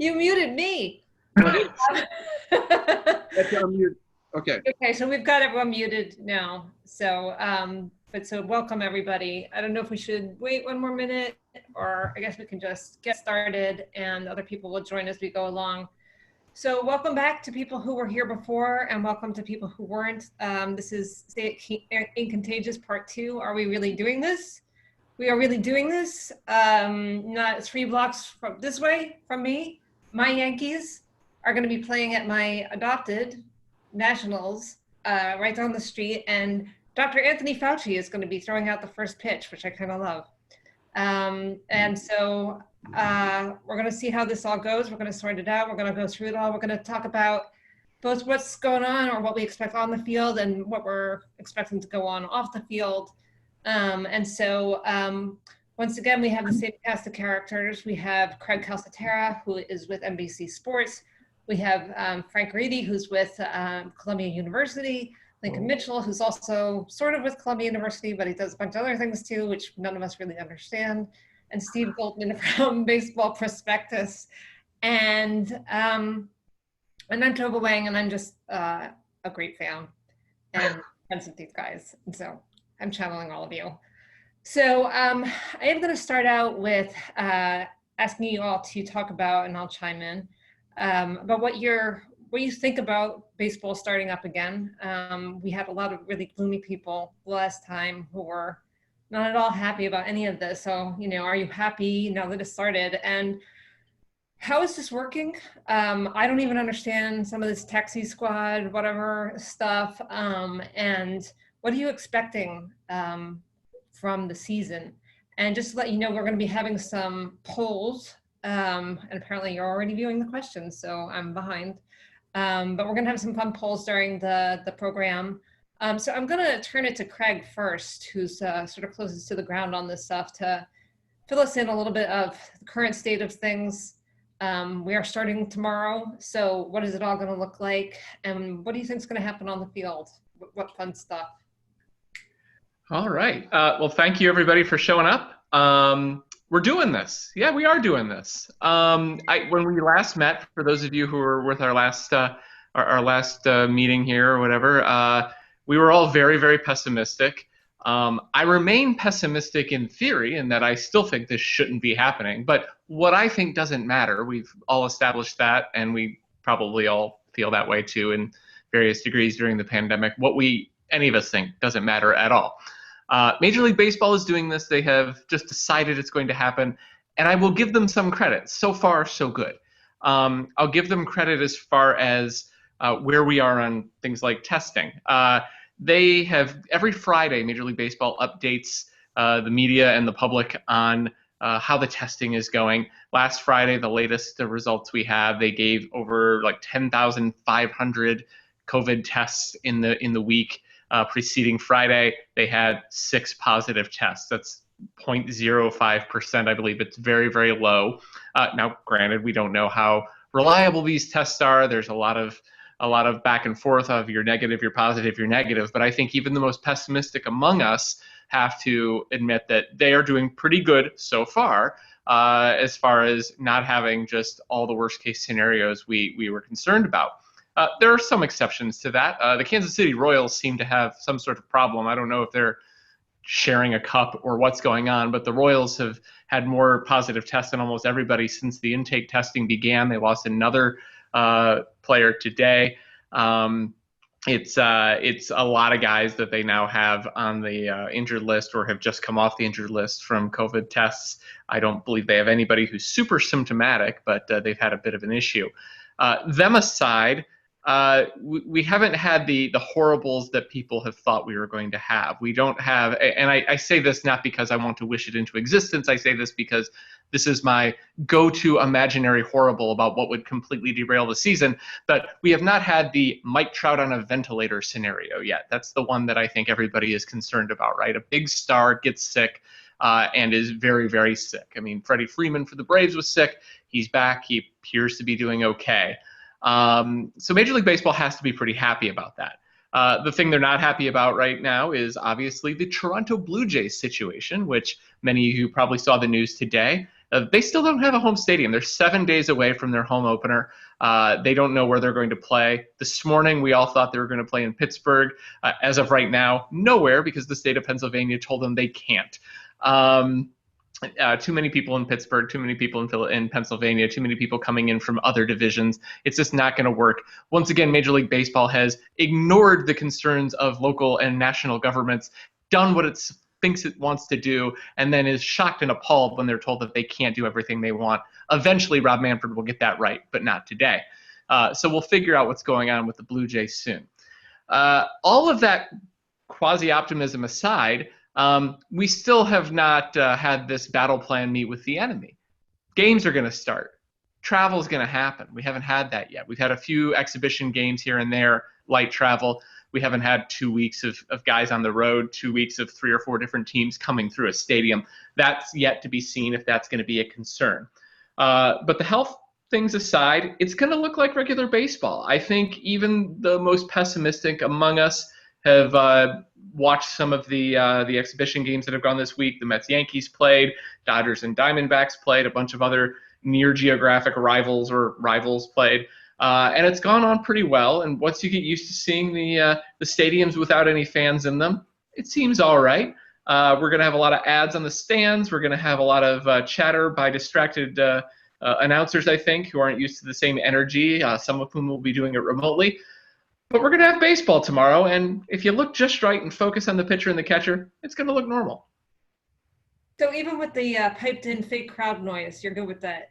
You muted me. That's unmute. Okay. Okay, so we've got everyone muted now. So, so welcome everybody. I don't know if we should wait one more minute, or I guess we can just get started and other people will join as we go along. So welcome back to people who were here before, and welcome to people who weren't. This is Stay in Contagious Part 2. Are we really doing this? We are really doing this. Not 3 blocks from this way from me. My Yankees are going to be playing at my adopted Nationals right down the street, and Dr. Anthony Fauci is going to be throwing out the first pitch, which I kind of love. And so we're going to see how this all goes. We're going to sort it out. We're going to go through it all. We're going to talk about both what's going on, or what we expect on the field, and what we're expecting to go on off the field. Once again, we have the same cast of characters. We have Craig Calcaterra, who is with NBC Sports. We have Frank Guridy, who's with Columbia University. Lincoln Mitchell, who's also sort of with Columbia University, but he does a bunch of other things too, which none of us really understand. And Steve Goldman from Baseball Prospectus. And I'm Tova Wang, and I'm just a great fan and friends with these guys. And so I'm channeling all of you. So I am going to start out with asking you all to talk about, and I'll chime in, about what you think about baseball starting up again. We had a lot of really gloomy people last time who were not at all happy about any of this. So, are you happy now that it started? And how is this working? I don't even understand some of this taxi squad, whatever stuff. And what are you expecting from the season? And just to let you know, we're going to be having some polls. And apparently you're already viewing the questions, so I'm behind. But we're going to have some fun polls during the program. So I'm going to turn it to Craig first, who's sort of closest to the ground on this stuff, to fill us in a little bit of the current state of things. We are starting tomorrow, so what is it all going to look like? And what do you think is going to happen on the field? What fun stuff? All right. Well, thank you everybody for showing up. We're doing this. Yeah, we are doing this. When we last met, for those of you who were with our last meeting here or whatever, we were all very, very pessimistic. I remain pessimistic in theory, in that I still think this shouldn't be happening. But what I think doesn't matter. We've all established that, and we probably all feel that way too in various degrees during the pandemic. What any of us think doesn't matter at all. Major League Baseball is doing this. They have just decided it's going to happen, and I will give them some credit. So far, so good. I'll give them credit as far as where we are on things like testing. They have, every Friday, Major League Baseball updates the media and the public on how the testing is going. Last Friday, the latest results we have, they gave over like 10,500 COVID tests in the week. Preceding Friday, they had 6 positive tests. That's 0.05%, I believe. It's very, very low. Now, granted, we don't know how reliable these tests are. There's a lot of back and forth of you're negative, you're positive, you're negative. But I think even the most pessimistic among us have to admit that they are doing pretty good so far, as far as not having just all the worst case scenarios we were concerned about. There are some exceptions to that. The Kansas City Royals seem to have some sort of problem. I don't know if they're sharing a cup or what's going on, but the Royals have had more positive tests than almost everybody since the intake testing began. They lost another player today. It's a lot of guys that they now have on the injured list, or have just come off the injured list from COVID tests. I don't believe they have anybody who's super symptomatic, but they've had a bit of an issue. Them aside, we haven't had the horribles that people have thought we were going to have. We don't have, and I say this not because I want to wish it into existence. I say this because this is my go-to imaginary horrible about what would completely derail the season. But we have not had the Mike Trout on a ventilator scenario yet. That's the one that I think everybody is concerned about, right? A big star gets sick and is very, very sick. I mean, Freddie Freeman for the Braves was sick. He's back. He appears to be doing okay. So Major League Baseball has to be pretty happy about that. The thing they're not happy about right now is obviously the Toronto Blue Jays situation, which many of you probably saw the news today. They still don't have a home stadium. They're 7 days away from their home opener. They don't know where they're going to play. This morning, we all thought they were going to play in Pittsburgh. As of right now, nowhere, because the state of Pennsylvania told them they can't. Too many people in Pittsburgh, too many people in Pennsylvania, too many people coming in from other divisions. It's just not going to work. Once again, Major League Baseball has ignored the concerns of local and national governments, done what it thinks it wants to do, and then is shocked and appalled when they're told that they can't do everything they want. Eventually, Rob Manfred will get that right, but not today. So we'll figure out what's going on with the Blue Jays soon. All of that quasi-optimism aside, we still have not had this battle plan meet with the enemy. Games are going to start. Travel is going to happen. We haven't had that yet. We've had a few exhibition games here and there, light travel. We haven't had 2 weeks of guys on the road, 2 weeks of 3 or 4 different teams coming through a stadium. That's yet to be seen if that's going to be a concern. But the health things aside, it's going to look like regular baseball. I think even the most pessimistic among us have watched some of the exhibition games that have gone this week. The Mets-Yankees played, Dodgers and Diamondbacks played, a bunch of other near geographic rivals played. And it's gone on pretty well. And once you get used to seeing the stadiums without any fans in them, it seems all right. We're going to have a lot of ads on the stands. We're going to have a lot of chatter by distracted announcers, I think, who aren't used to the same energy, some of whom will be doing it remotely. But we're going to have baseball tomorrow, and if you look just right and focus on the pitcher and the catcher, it's going to look normal. So even with the piped-in fake crowd noise, you're good with that?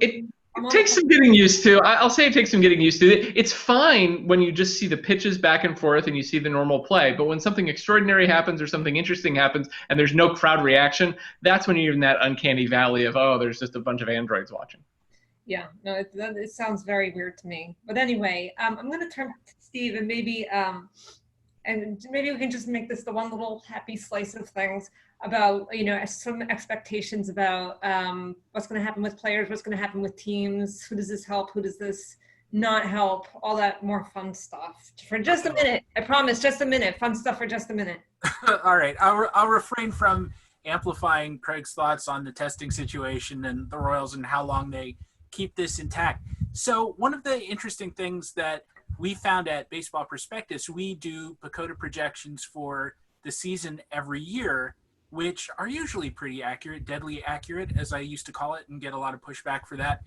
It takes some getting used to. I'll say it takes some getting used to. It's fine when you just see the pitches back and forth and you see the normal play, but when something extraordinary happens or something interesting happens and there's no crowd reaction, that's when you're in that uncanny valley of, oh, there's just a bunch of androids watching. Yeah, no, it sounds very weird to me. But anyway, I'm going to turn to Steve and maybe we can just make this the one little happy slice of things about, some expectations about what's going to happen with players, what's going to happen with teams, who does this help, who does this not help, all that more fun stuff. For just a minute, I promise, just a minute, fun stuff for just a minute. All right, I'll refrain from amplifying Craig's thoughts on the testing situation and the Royals and how long they keep this intact. So one of the interesting things that we found at Baseball Prospectus, we do PECOTA projections for the season every year, which are usually pretty accurate, deadly accurate, as I used to call it, and get a lot of pushback for that.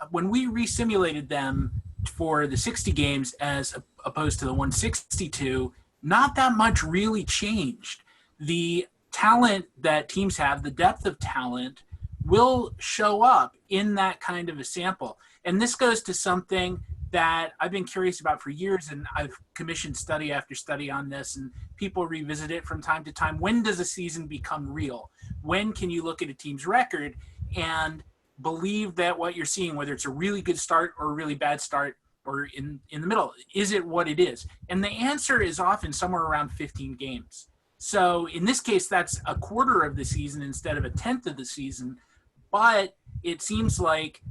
When we resimulated them for the 60 games as opposed to the 162, not that much really changed. The talent that teams have, the depth of talent, will show up in that kind of a sample. And this goes to something that I've been curious about for years, and I've commissioned study after study on this, and people revisit it from time to time. When does a season become real? When can you look at a team's record and believe that what you're seeing, whether it's a really good start or a really bad start or in the middle, is it what it is? And the answer is often somewhere around 15 games. So in this case, that's a quarter of the season instead of a tenth of the season. But it seems like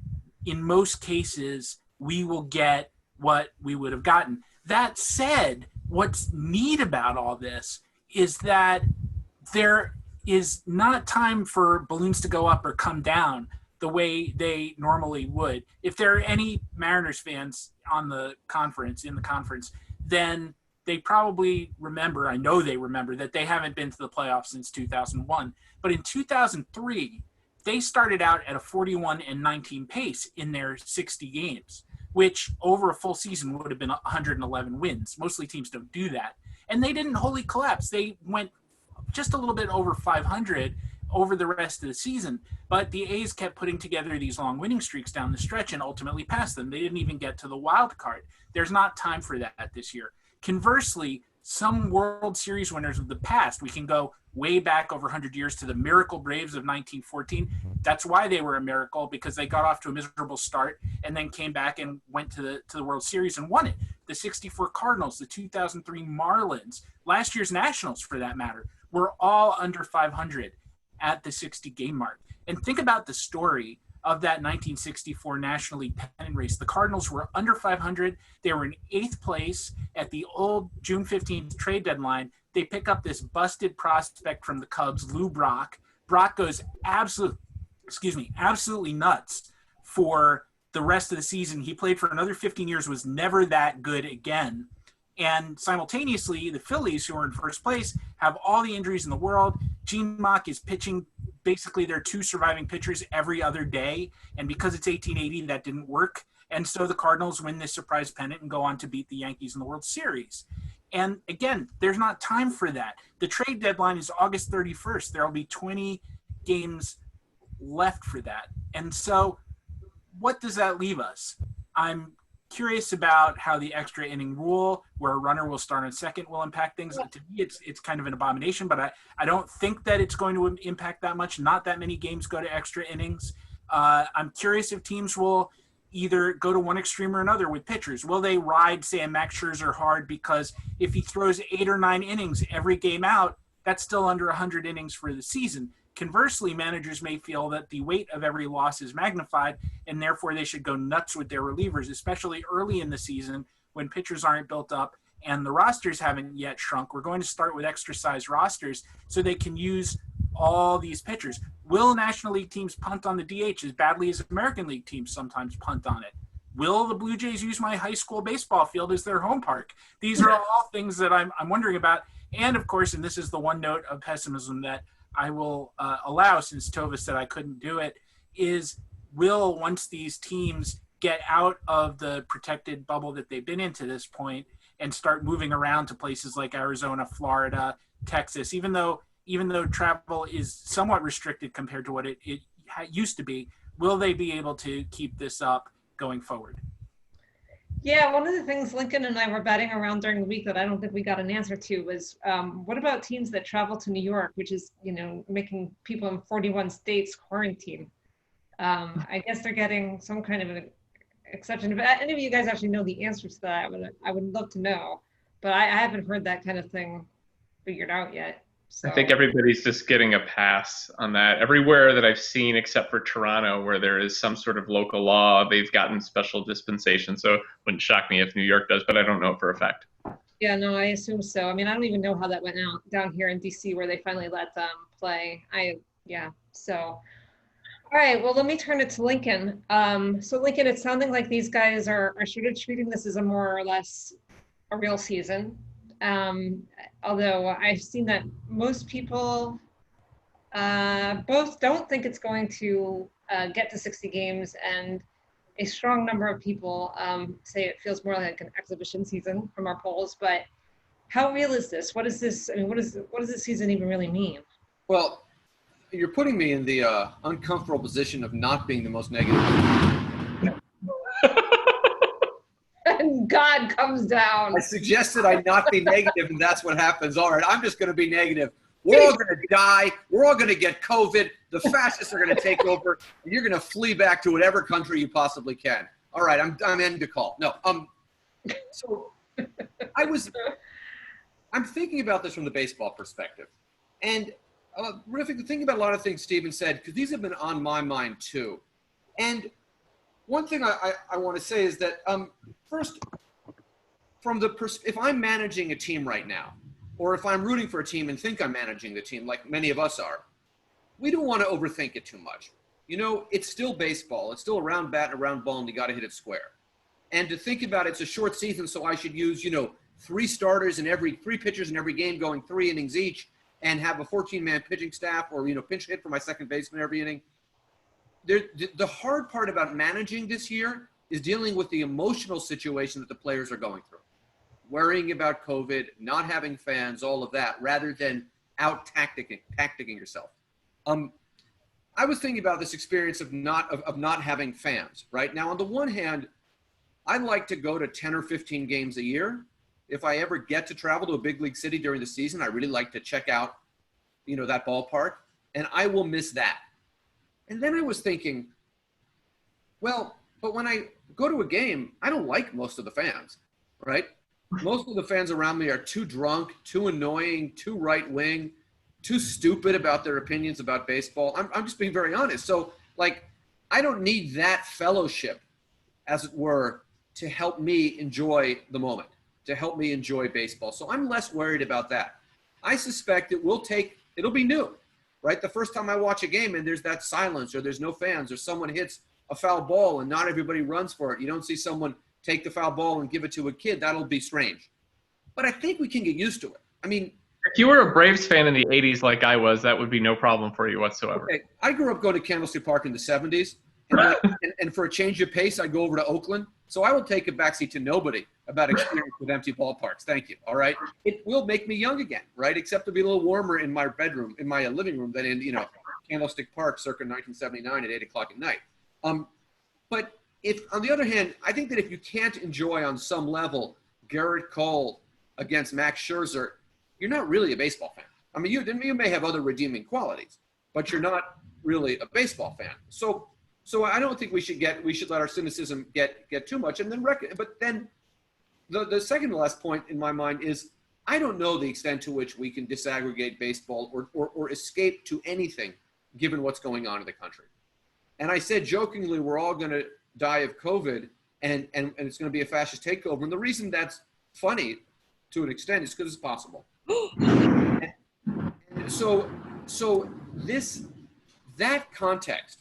in most cases, we will get what we would have gotten. That said, what's neat about all this is that there is not time for balloons to go up or come down the way they normally would. If there are any Mariners fans in the conference, then they probably remember, I know they remember, that they haven't been to the playoffs since 2001. But in 2003, they started out at a 41-19 pace in their 60 games, which over a full season would have been 111 wins. Mostly teams don't do that. And they didn't wholly collapse. They went just a little bit over 500 over the rest of the season. But the A's kept putting together these long winning streaks down the stretch and ultimately passed them. They didn't even get to the wild card. There's not time for that this year. Conversely, some World Series winners of the past, we can go way back over 100 years to the Miracle Braves of 1914. That's why they were a miracle, because they got off to a miserable start and then came back and went to the World Series and won it. The 64 Cardinals, the 2003 Marlins, last year's Nationals for that matter, were all under 500 at the 60-game mark. And think about the story of that 1964 National League pennant race. The Cardinals were under 500. They were in 8th place at the old June 15th trade deadline. They pick up this busted prospect from the Cubs, Lou Brock. Brock goes absolute absolutely nuts for the rest of the season. He played for another 15 years, was never that good again. And simultaneously, the Phillies, who are in first place, have all the injuries in the world. Gene Mach is pitching basically their two surviving pitchers every other day. And because it's 1880, that didn't work. And so the Cardinals win this surprise pennant and go on to beat the Yankees in the World Series. And again, there's not time for that. The trade deadline is August 31st. There will be 20 games left for that. And so what does that leave us? I'm curious about how the extra inning rule, where a runner will start on second, will impact things. To me, it's kind of an abomination, but I don't think that it's going to impact that much. Not that many games go to extra innings. I'm curious if teams will either go to one extreme or another with pitchers. Will they ride, say, a Max Scherzer hard because if he throws 8 or 9 innings every game out, that's still under 100 innings for the season. Conversely, managers may feel that the weight of every loss is magnified, and therefore they should go nuts with their relievers, especially early in the season when pitchers aren't built up and the rosters haven't yet shrunk. We're going to start with extra-sized rosters so they can use all these pitchers. Will National League teams punt on the DH as badly as American League teams sometimes punt on it? Will the Blue Jays use my high school baseball field as their home park? These are all things that I'm wondering about. And, of course, and this is the one note of pessimism that I will allow, since Tova said I couldn't do it, is will, once these teams get out of the protected bubble that they've been in to this point and start moving around to places like Arizona, Florida, Texas, even though travel is somewhat restricted compared to what it used to be, will they be able to keep this up going forward? Yeah, one of the things Lincoln and I were batting around during the week that I don't think we got an answer to was what about teams that travel to New York, which is, making people in 41 states quarantine? I guess they're getting some kind of an exception. If any of you guys actually know the answers to that, I would love to know. But I haven't heard that kind of thing figured out yet. So. I think everybody's just getting a pass on that. Everywhere that I've seen, except for Toronto, where there is some sort of local law, they've gotten special dispensation. So it wouldn't shock me if New York does, but I don't know for a fact. Yeah, no, I assume so. I mean, I don't even know how that went out down here in DC, where they finally let them play. So. All right, well, let me turn it to Lincoln. So Lincoln, it's sounding like these guys are sort of treating this as a more or less a real season. Although I've seen that most people both don't think it's going to get to 60 games, and a strong number of people say it feels more like an exhibition season from our polls. But how real is this? What is this? I mean, what does this season even really mean? Well, you're putting me in the uncomfortable position of not being the most negative. And God comes down. I suggested I not be negative, and that's what happens. All right, I'm just going to be negative. We're all going to die. We're all going to get COVID. The fascists are going to take over, and you're going to flee back to whatever country you possibly can. All right, I'm ending the call. No, so I'm thinking about this from the baseball perspective, and thinking about a lot of things Steven said, because these have been on my mind too. And one thing I want to say is that first, if I'm managing a team right now, or if I'm rooting for a team and think I'm managing the team, like many of us are, we don't want to overthink it too much. It's still baseball. It's still a round bat and a round ball, and you got to hit it square. And to think about it's a short season, so I should use 3 starters in 3 pitchers in every game, going 3 innings each, and have a 14-man pitching staff, or pinch hit for my second baseman every inning. The hard part about managing this year is dealing with the emotional situation that the players are going through, worrying about COVID, not having fans, all of that, rather than out tacticking yourself. I was thinking about this experience of not having fans. Right now, on the one hand, I like to go to 10 or 15 games a year. If I ever get to travel to a big league city during the season, I really like to check out, that ballpark, and I will miss that. And then I was thinking, well, but when I go to a game, I don't like most of the fans, right? Most of the fans around me are too drunk, too annoying, too right-wing, too stupid about their opinions about baseball. I'm just being very honest. So, I don't need that fellowship, as it were, to help me enjoy the moment, to help me enjoy baseball. So I'm less worried about that. I suspect it'll be new. right? The first time I watch a game and there's that silence or there's no fans or someone hits a foul ball and not everybody runs for it. You don't see someone take the foul ball and give it to a kid. That'll be strange. But I think we can get used to it. I mean, if you were a Braves fan in the 80s like I was, that would be no problem for you whatsoever. Okay. I grew up going to Candlestick Park in the 70s. And for a change of pace, I go over to Oakland. So I will take a backseat to nobody about experience with empty ballparks. Thank you. All right. It will make me young again, right? Except to be a little warmer in my bedroom, in my living room than in, Candlestick Park circa 1979 at 8 o'clock at night. But if, on the other hand, I think that if you can't enjoy on some level Garrett Cole against Max Scherzer, you're not really a baseball fan. I mean, you may have other redeeming qualities, but you're not really a baseball fan. So I don't think we should let our cynicism get too much. And then, but then the second to last point in my mind is I don't know the extent to which we can disaggregate baseball or escape to anything given what's going on in the country. And I said jokingly, we're all going to die of COVID and it's going to be a fascist takeover. And the reason that's funny to an extent is because it's possible. And so that context,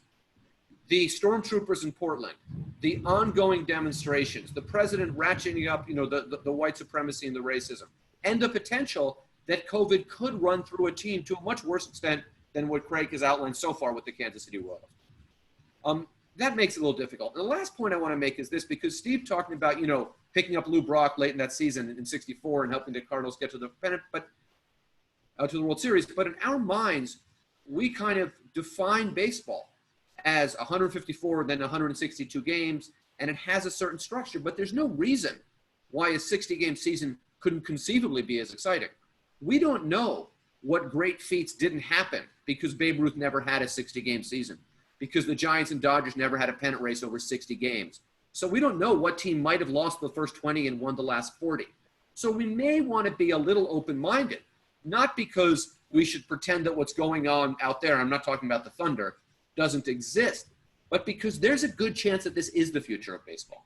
the stormtroopers in Portland, the ongoing demonstrations, the president ratcheting up, the white supremacy and the racism, and the potential that COVID could run through a team to a much worse extent than what Craig has outlined so far with the Kansas City Royals. That makes it a little difficult. And the last point I want to make is this, because Steve talking about, picking up Lou Brock late in that season in '64 and helping the Cardinals get to the pennant, to the World Series. But in our minds, we kind of define baseball as 154, then 162 games, and it has a certain structure. But there's no reason why a 60-game season couldn't conceivably be as exciting. We don't know what great feats didn't happen because Babe Ruth never had a 60-game season, because the Giants and Dodgers never had a pennant race over 60 games. So we don't know what team might have lost the first 20 and won the last 40. So we may want to be a little open-minded, not because we should pretend that what's going on out there, I'm not talking about the Thunder, doesn't exist, but because there's a good chance that this is the future of baseball.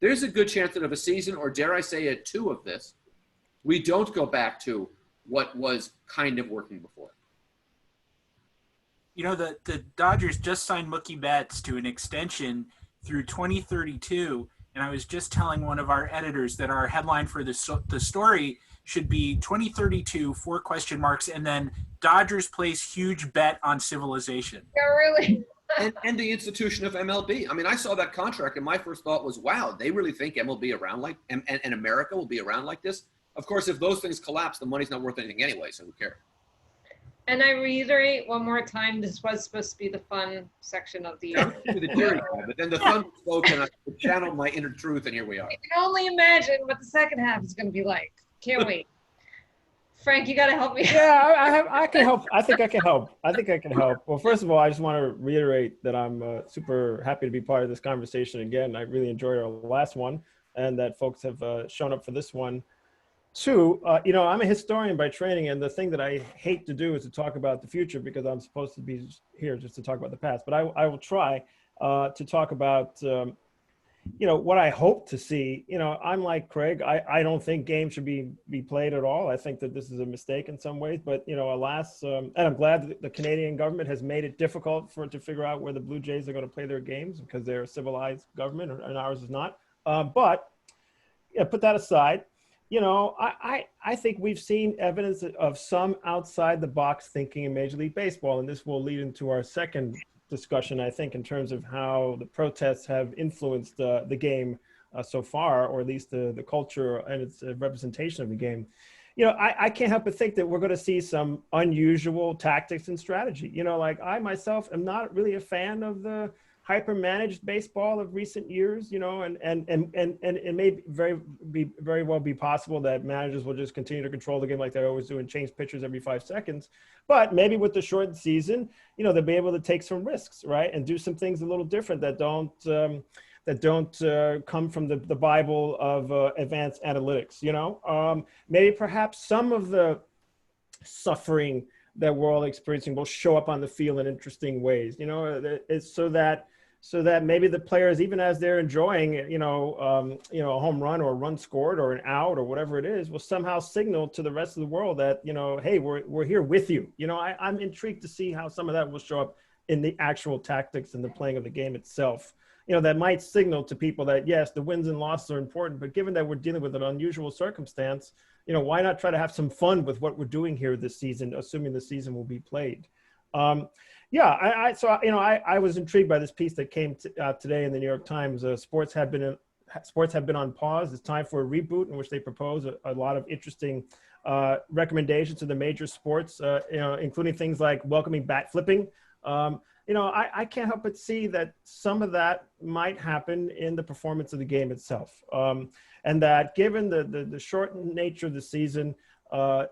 There's a good chance that of a season, or dare I say a two of this, we don't go back to what was kind of working before. The Dodgers just signed Mookie Betts to an extension through 2032, and I was just telling one of our editors that our headline for the story should be 2032, 4 question marks, and then Dodgers place huge bet on civilization. Yeah, really? and the institution of MLB. I mean, I saw that contract, and my first thought was, wow, they really think MLB around and America will be around like this? Of course, if those things collapse, the money's not worth anything anyway, so who cares? And I reiterate one more time, this was supposed to be the fun section of the year. But then the Thunder spoke and I channeled my inner truth, and here we are. You can only imagine what the second half is going to be like. Can't wait. Frank, you got to help me. Yeah, I can help. I think I can help. Well, first of all, I just want to reiterate that I'm super happy to be part of this conversation again. I really enjoyed our last one, and that folks have shown up for this one. Two, I'm a historian by training, and the thing that I hate to do is to talk about the future because I'm supposed to be here just to talk about the past. But I will try to talk about, what I hope to see. I'm like Craig. I don't think games should be played at all. I think that this is a mistake in some ways. But, alas, and I'm glad that the Canadian government has made it difficult for it to figure out where the Blue Jays are going to play their games because they're a civilized government and ours is not. But put that aside. I think we've seen evidence of some outside the box thinking in Major League Baseball, and this will lead into our second discussion, I think, in terms of how the protests have influenced the game so far, or at least the culture and its representation of the game. I can't help but think that we're going to see some unusual tactics and strategy. Like I myself am not really a fan of the hyper-managed baseball of recent years, and it may very well be possible that managers will just continue to control the game like they always do and change pitchers every 5 seconds. But maybe with the shortened season, they'll be able to take some risks, right, and do some things a little different that don't come from the Bible of advanced analytics. Maybe perhaps some of the suffering that we're all experiencing will show up on the field in interesting ways. It's so that so that maybe the players, even as they're enjoying, a home run or a run scored or an out or whatever it is, will somehow signal to the rest of the world that, hey, we're here with you. I'm intrigued to see how some of that will show up in the actual tactics and the playing of the game itself. That might signal to people that, yes, the wins and losses are important, but given that we're dealing with an unusual circumstance, why not try to have some fun with what we're doing here this season, assuming the season will be played. I was intrigued by this piece that came out today in the New York Times. Sports have been on pause. It's time for a reboot, in which they propose a lot of interesting recommendations to the major sports, including things like welcoming bat flipping. I can't help but see that some of that might happen in the performance of the game itself. And that given the shortened nature of the season, rather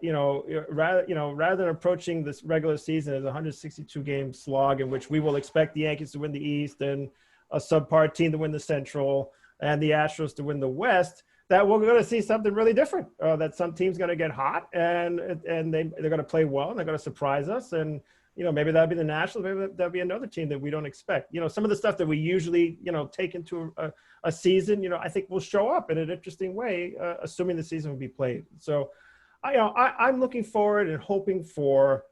than approaching this regular season as a 162 game slog in which we will expect the Yankees to win the East and a subpar team to win the Central and the Astros to win the West, that we're going to see something really different, that some team's going to get hot and they're going to play well and they're going to surprise us. And, maybe that'll be the Nationals, maybe that'll be another team that we don't expect. Some of the stuff that we usually, take into a season, I think will show up in an interesting way, assuming the season will be played. So, I'm looking forward and hoping for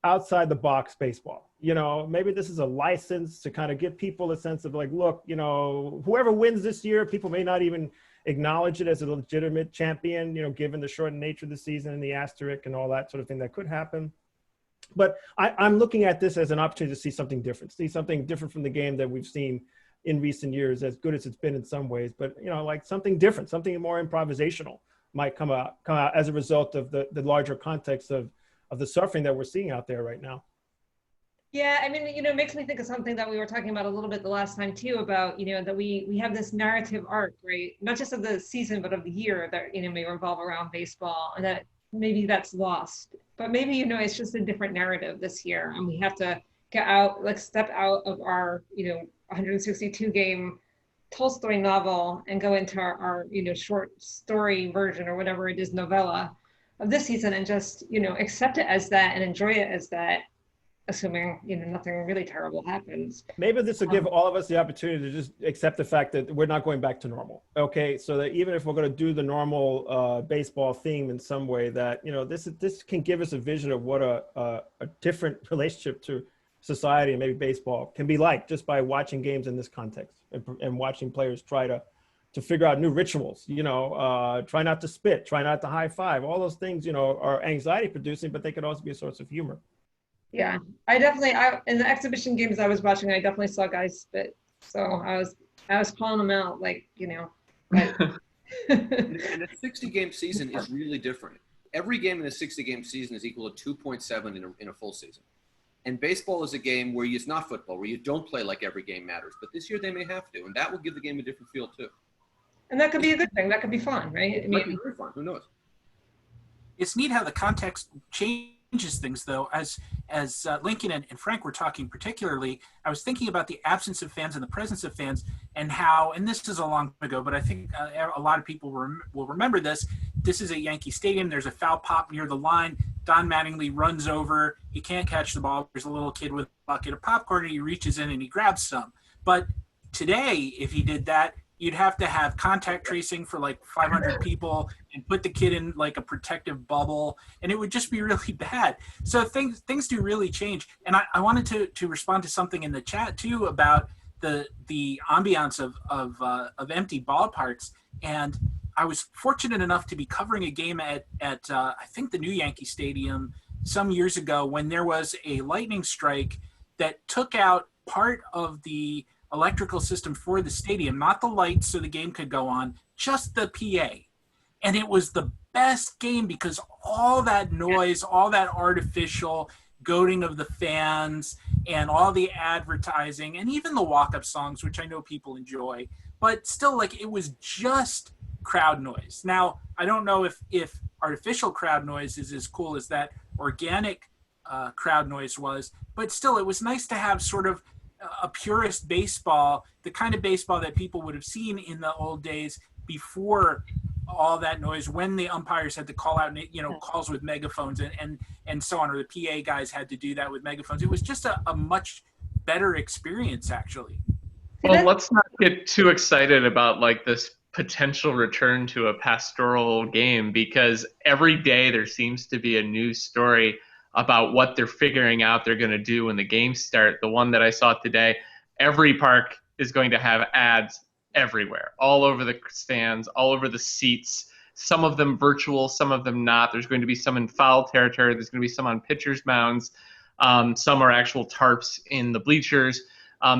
outside the box baseball. Maybe this is a license to kind of give people a sense of like, look, whoever wins this year, people may not even acknowledge it as a legitimate champion, given the shortened nature of the season and the asterisk and all that sort of thing that could happen. But I'm looking at this as an opportunity to see something different from the game that we've seen in recent years, as good as it's been in some ways, but like something different, something more improvisational might come out as a result of the larger context of the suffering that we're seeing out there right now. Yeah, I mean, it makes me think of something that we were talking about a little bit the last time too, about, that we have this narrative arc, right? Not just of the season, but of the year that, may revolve around baseball, and that maybe that's lost. But maybe, it's just a different narrative this year, and we have to step out of our, 162 game Tolstoy novel and go into our short story version or whatever it is, novella of this season, and just, accept it as that and enjoy it as that, assuming, nothing really terrible happens. Maybe this will give all of us the opportunity to just accept the fact that we're not going back to normal. Okay, so that even if we're going to do the normal baseball theme in some way, that, this can give us a vision of what a different relationship to society and maybe baseball can be like, just by watching games in this context and watching players try to figure out new rituals, try not to spit, try not to high five. All those things, are anxiety producing, but they could also be a source of humor. Yeah, I in the exhibition games I was watching, I definitely saw guys spit. So I was calling them out, like, but. And a 60-game season is really different. Every game in a 60-game season is equal to 2.7 in a full season. And baseball is a game where it's not football, where you don't play like every game matters. But this year they may have to, and that will give the game a different feel too. And that could be a good thing. That could be fun, right? It might be very fun. Who knows? It's neat how the context changes things, though. As Lincoln and Frank were talking particularly, I was thinking about the absence of fans and the presence of fans, and how, and this is a long time ago, but I think a lot of people will remember this. This is at Yankee Stadium. There's a foul pop near the line. Don Mattingly runs over. He can't catch the ball. There's a little kid with a bucket of popcorn, and he reaches in and he grabs some. But today, if he did that, you'd have to have contact tracing for like 500 people and put the kid in like a protective bubble, and it would just be really bad. So things do really change. And I wanted to respond to something in the chat too about the ambiance of empty ballparks. And I was fortunate enough to be covering a game at I think the new Yankee Stadium some years ago, when there was a lightning strike that took out part of the electrical system for the stadium, not the lights so the game could go on, just the PA. And it was the best game because all that noise, all that artificial goading of the fans and all the advertising and even the walk-up songs, which I know people enjoy, but still, like, it was just crowd noise. Now, I don't know if artificial crowd noise is as cool as that organic crowd noise was, but still, it was nice to have sort of a purist baseball, the kind of baseball that people would have seen in the old days before all that noise, when the umpires had to call out, calls with megaphones and so on, or the PA guys had to do that with megaphones. It was just a much better experience, actually. Well, let's not get too excited about like this potential return to a pastoral game, because every day there seems to be a new story about what they're figuring out they're going to do when the games start. The one that I saw today, every park is going to have ads everywhere, all over the stands, all over the seats. Some of them virtual, some of them not. There's going to be some in foul territory. There's going to be some on pitchers' mounds. Some are actual tarps in the bleachers.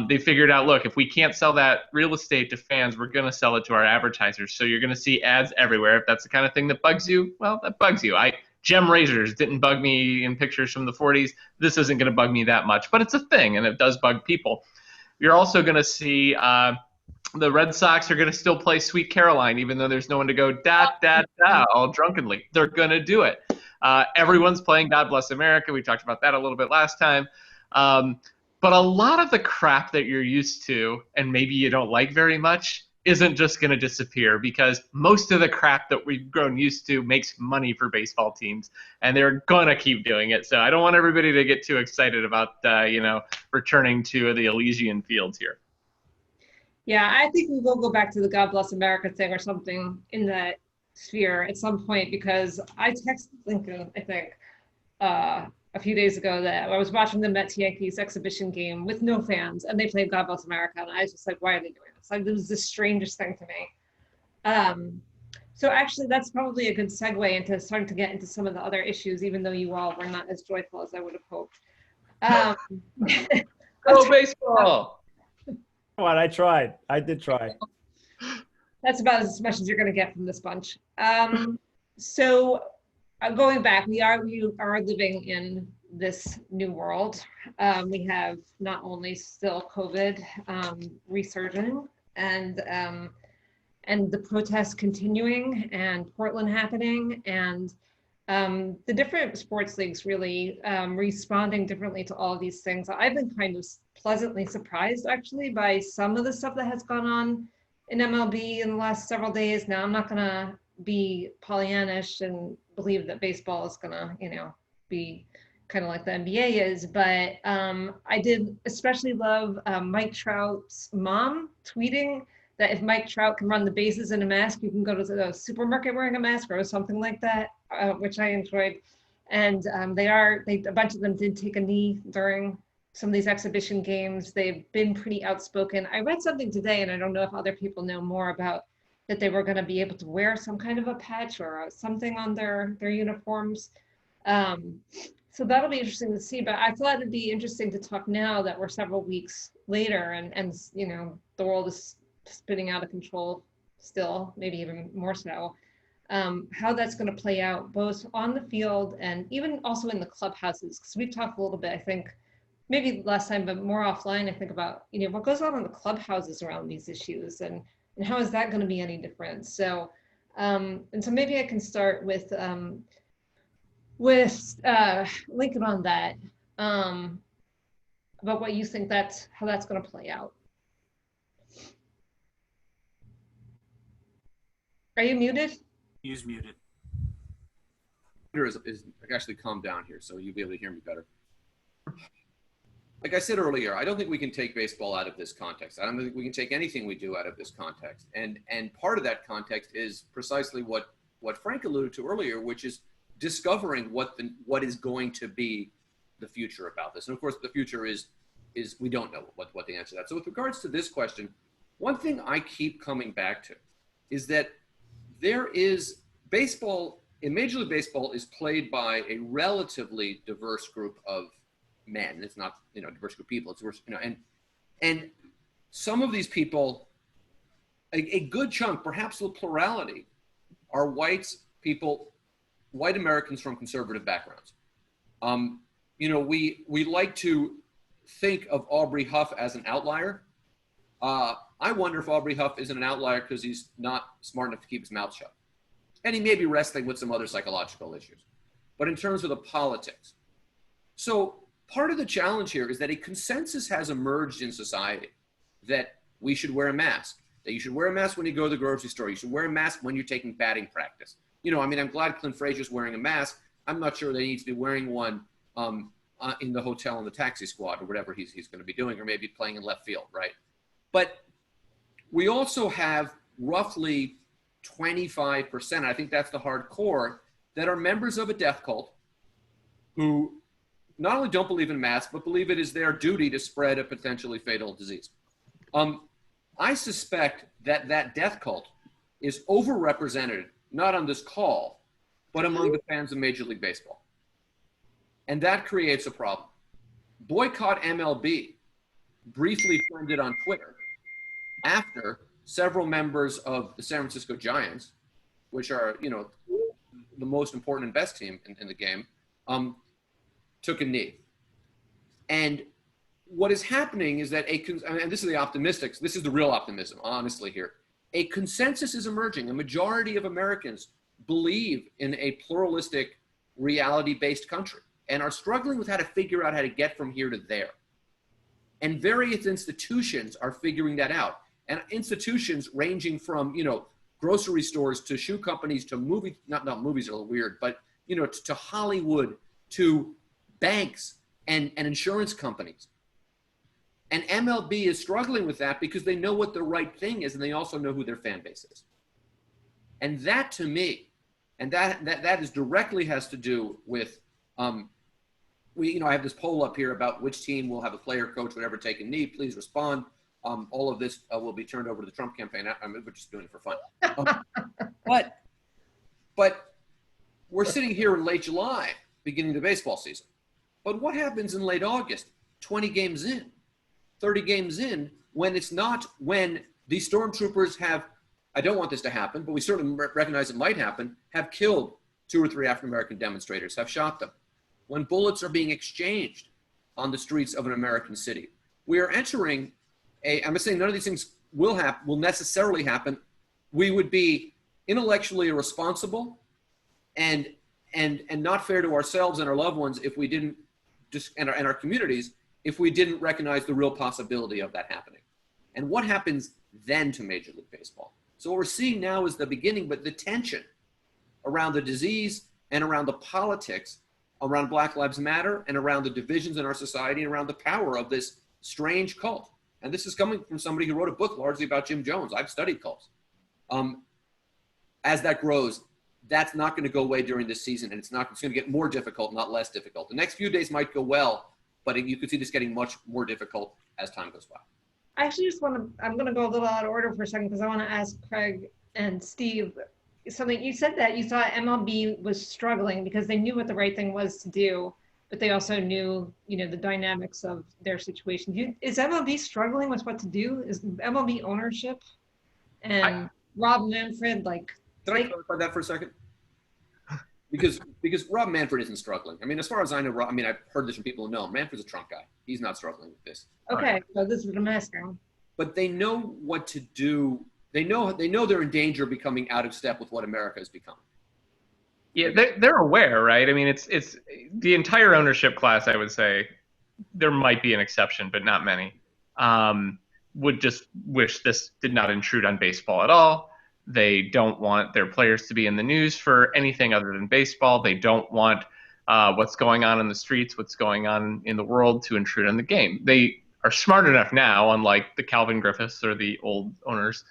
They figured out, look, if we can't sell that real estate to fans, we're going to sell it to our advertisers. So you're going to see ads everywhere. If that's the kind of thing that bugs you, well, that bugs you. Gem razors didn't bug me in pictures from the 40s. This isn't going to bug me that much, but it's a thing, and it does bug people. You're also going to see the Red Sox are going to still play Sweet Caroline, even though there's no one to go da, da, da, all drunkenly. They're going to do it. Everyone's playing God Bless America. We talked about that a little bit last time. But a lot of the crap that you're used to and maybe you don't like very much isn't just going to disappear, because most of the crap that we've grown used to makes money for baseball teams, and they're going to keep doing it. So I don't want everybody to get too excited about, returning to the Elysian fields here. Yeah, I think we will go back to the God Bless America thing or something in that sphere at some point, because I texted Lincoln, I think, a few days ago that I was watching the Mets-Yankees exhibition game with no fans, and they played God Bless America, and I was just like, why are they doing this? Like, it was the strangest thing to me. So actually, that's probably a good segue into starting to get into some of the other issues, even though you all were not as joyful as I would have hoped. Go baseball! Come on, I tried. I did try. That's about as much as you're going to get from this bunch. So going back, we are living in this new world. We have not only still COVID resurging and the protests continuing and Portland happening, and the different sports leagues really responding differently to all of these things. I've been kind of pleasantly surprised actually by some of the stuff that has gone on in MLB in the last several days. Now, I'm not gonna be Pollyannish and believe that baseball is gonna, be kind of like the NBA is, but I did especially love Mike Trout's mom tweeting that if Mike Trout can run the bases in a mask, you can go to the supermarket wearing a mask or something like that, which I enjoyed. And a bunch of them did take a knee during some of these exhibition games. They've been pretty outspoken. I read something today, and I don't know if other people know more about that, they were going to be able to wear some kind of a patch or something on their uniforms. So that'll be interesting to see. But I thought it'd be interesting to talk now that we're several weeks later, and the world is spinning out of control still, maybe even more so. How that's going to play out both on the field and even also in the clubhouses, because we've talked a little bit, I think, maybe last time, but more offline, I think about, what goes on in the clubhouses around these issues, and how is that going to be any different? So, and so maybe I can start with Lincoln on that, about what you think how that's going to play out. Are you muted? He's muted. Is actually calm down here, so you'll be able to hear me better. Like I said earlier, I don't think we can take baseball out of this context. I don't think we can take anything we do out of this context. And part of that context is precisely what Frank alluded to earlier, which is discovering what is going to be the future about this. And of course, the future is we don't know what the answer to that. So with regards to this question, one thing I keep coming back to is that there is baseball, in Major League Baseball, is played by a relatively diverse group of men. It's not, diverse group of people. It's diverse, and some of these people, a good chunk, perhaps the plurality, are white Americans from conservative backgrounds. We like to think of Aubrey Huff as an outlier. I wonder if Aubrey Huff isn't an outlier because he's not smart enough to keep his mouth shut. And he may be wrestling with some other psychological issues. But in terms of the politics. So part of the challenge here is that a consensus has emerged in society that we should wear a mask, that you should wear a mask when you go to the grocery store. You should wear a mask when you're taking batting practice. I'm glad Clint Frazier's wearing a mask. I'm not sure that he needs to be wearing one in the hotel in the taxi squad or whatever he's going to be doing, or maybe playing in left field, right? But we also have roughly 25%, I think that's the hardcore, that are members of a death cult who not only don't believe in masks, but believe it is their duty to spread a potentially fatal disease. I suspect that that death cult is overrepresented, not on this call, but among the fans of Major League Baseball. And that creates a problem. Boycott MLB briefly trended on Twitter after several members of the San Francisco Giants, which are, you know, the most important and best team in the game, took a knee. And what is happening is that and this is the optimistics, this is the real optimism, honestly, here. A consensus is emerging. A majority of Americans believe in a pluralistic, reality-based country and are struggling with how to figure out how to get from here to there. And various institutions are figuring that out. And institutions ranging from, you know, grocery stores to shoe companies to movies, not movies are a little weird, but, you know, to Hollywood, to banks and insurance companies. And MLB is struggling with that because they know what the right thing is, and they also know who their fan base is. And that, to me, and that is directly has to do with, I have this poll up here about which team will have a player, coach, whatever, take a knee. Please respond. All of this will be turned over to the Trump campaign. We're just doing it for fun. But we're sitting here in late July, beginning the baseball season. But what happens in late August, 20 games in, 30 games in, when it's not when these stormtroopers have, I don't want this to happen, but we certainly recognize it might happen, have killed 2 or 3 African-American demonstrators, have shot them. When bullets are being exchanged on the streets of an American city. We are entering I'm not saying none of these things will necessarily happen. We would be intellectually irresponsible and not fair to ourselves and our loved ones if we didn't and our communities, if we didn't recognize the real possibility of that happening. And what happens then to Major League Baseball? So what we're seeing now is the beginning, but the tension around the disease and around the politics, around Black Lives Matter and around the divisions in our society and around the power of this strange cult. And this is coming from somebody who wrote a book largely about Jim Jones. I've studied cults. As that grows, that's not going to go away during this season, and it's going to get more difficult, not less difficult. The next few days might go well, but you could see this getting much more difficult as time goes by. I actually I'm going to go a little out of order for a second because I want to ask Craig and Steve something. You said that you thought MLB was struggling because they knew what the right thing was to do, but they also knew, the dynamics of their situation. Is MLB struggling with what to do? Is MLB ownership and Rob Manfred Did I clarify that for a second? Because Rob Manfred isn't struggling. I mean, as far as I know, I've heard this from people who know him. Manfred's a Trump guy. He's not struggling with this. Okay, so this is what I'm asking. But they know what to do. They know they're in danger of becoming out of step with what America has become. Yeah, they're aware, right? I mean, it's the entire ownership class, I would say, there might be an exception, but not many, would just wish this did not intrude on baseball at all. They don't want their players to be in the news for anything other than baseball. They don't want what's going on in the streets, what's going on in the world to intrude on the game. They are smart enough now, unlike the Calvin Griffiths or the old owners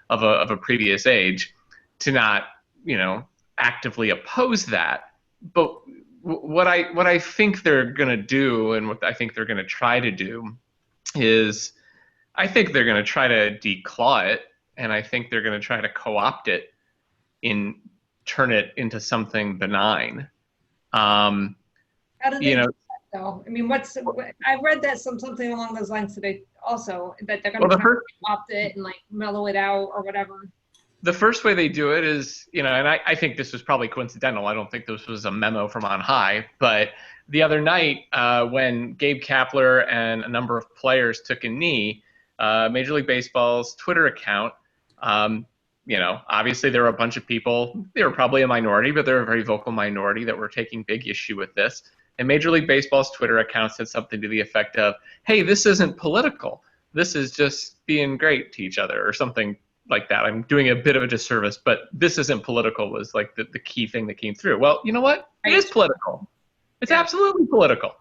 of a previous age, to not, actively oppose that. But what I think they're going to do, and what I think they're going to try to do, is I think they're going to try to declaw it, and I think they're going to try to co-opt it turn it into something benign. How do they do that, though? I mean, I read that something along those lines today also, that they're going to try to opt it and mellow it out or whatever. The first way they do it is, and I think this was probably coincidental. I don't think this was a memo from on high, but the other night when Gabe Kapler and a number of players took a knee, Major League Baseball's Twitter account, obviously there were a bunch of people, they were probably a minority, but they're a very vocal minority that were taking big issue with this. And Major League Baseball's Twitter account said something to the effect of, hey, this isn't political. This is just being great to each other, or something like that. I'm doing a bit of a disservice, but this isn't political was the key thing that came through. Well, you know what? It is political. It's absolutely political.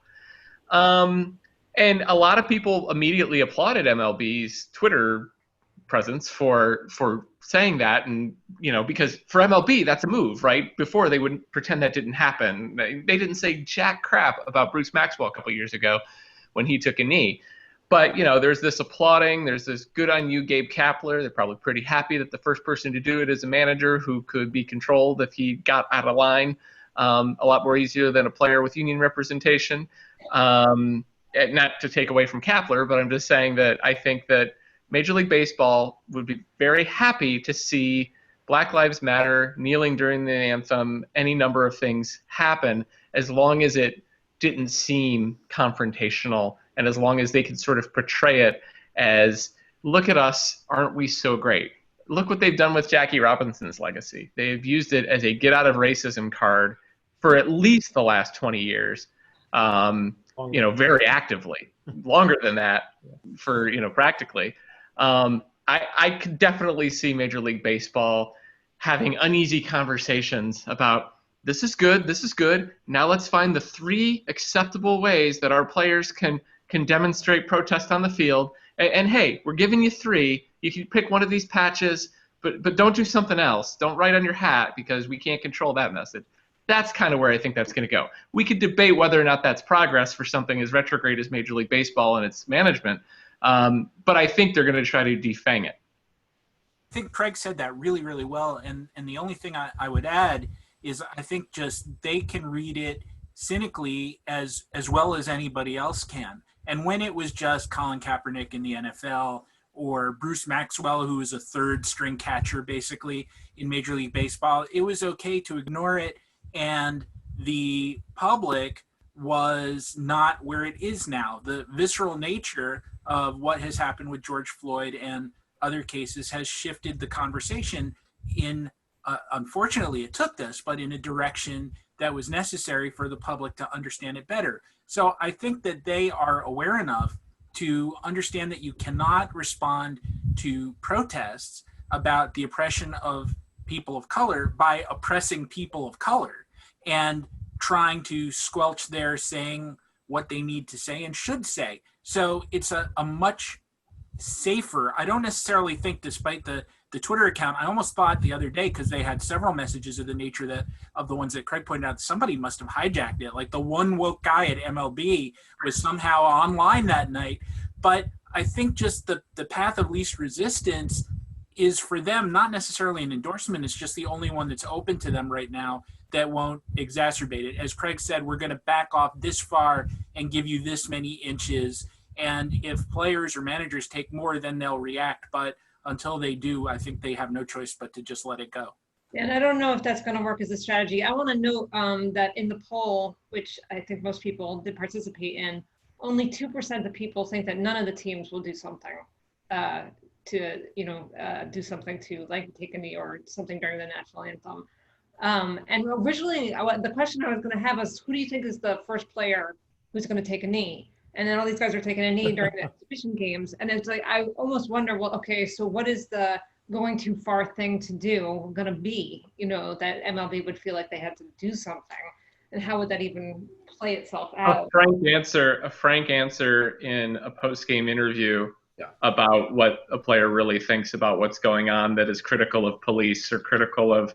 And And a lot of people immediately applauded MLB's Twitter presence for saying that, and because for MLB that's a move, right? Before they wouldn't pretend that didn't happen. They didn't say jack crap about Bruce Maxwell a couple years ago when he took a knee. But there's this applauding, there's this good on you, Gabe Kapler. They're probably pretty happy that the first person to do it is a manager who could be controlled if he got out of line, a lot more easier than a player with union representation. Not to take away from Kapler, but I'm just saying that I think that Major League Baseball would be very happy to see Black Lives Matter, kneeling during the anthem, any number of things happen, as long as it didn't seem confrontational and as long as they could sort of portray it as, look at us, aren't we so great? Look what they've done with Jackie Robinson's legacy. They've used it as a get out of racism card for at least the last 20 years, very actively, longer than that for, practically. I could definitely see Major League Baseball having uneasy conversations about this is good. Now let's find the 3 acceptable ways that our players can demonstrate protest on the field. And hey, we're giving you 3. You can pick one of these patches, but don't do something else. Don't write on your hat because we can't control that message. That's kind of where I think that's going to go. We could debate whether or not that's progress for something as retrograde as Major League Baseball and its management. But I think they're going to try to defang it. I think Craig said that really, really well. And the only thing I would add is I think just they can read it cynically as well as anybody else can. And when it was just Colin Kaepernick in the NFL or Bruce Maxwell, who was a 3rd string catcher basically in Major League Baseball, it was okay to ignore it. And the public was not where it is now. The visceral nature of what has happened with George Floyd and other cases has shifted the conversation in, unfortunately it took this, but in a direction that was necessary for the public to understand it better. So I think that they are aware enough to understand that you cannot respond to protests about the oppression of people of color by oppressing people of color and trying to squelch their saying what they need to say and should say. So it's a much safer, I don't necessarily think, despite the Twitter account, I almost thought the other day, because they had several messages of the nature that of the ones that Craig pointed out, somebody must have hijacked it. Like the one woke guy at MLB was somehow online that night. But I think just the path of least resistance is for them not necessarily an endorsement. It's just the only one that's open to them right now that won't exacerbate it. As Craig said, we're going to back off this far and give you this many inches. And if players or managers take more, then they'll react. But until they do, I think they have no choice but to just let it go. And I don't know if that's going to work as a strategy. I want to note that in the poll, which I think most people did participate in, only 2% of people think that none of the teams will do something do something to like take a knee or something during the national anthem. And originally, the question I was going to have was, who do you think is the first player who's going to take a knee? And then all these guys are taking a knee during the exhibition games. And it's like, I almost wonder, well, okay, so what is the going too far thing to do going to be, that MLB would feel like they had to do something? And how would that even play itself out? A frank answer in a post-game interview about what a player really thinks about what's going on that is critical of police or critical of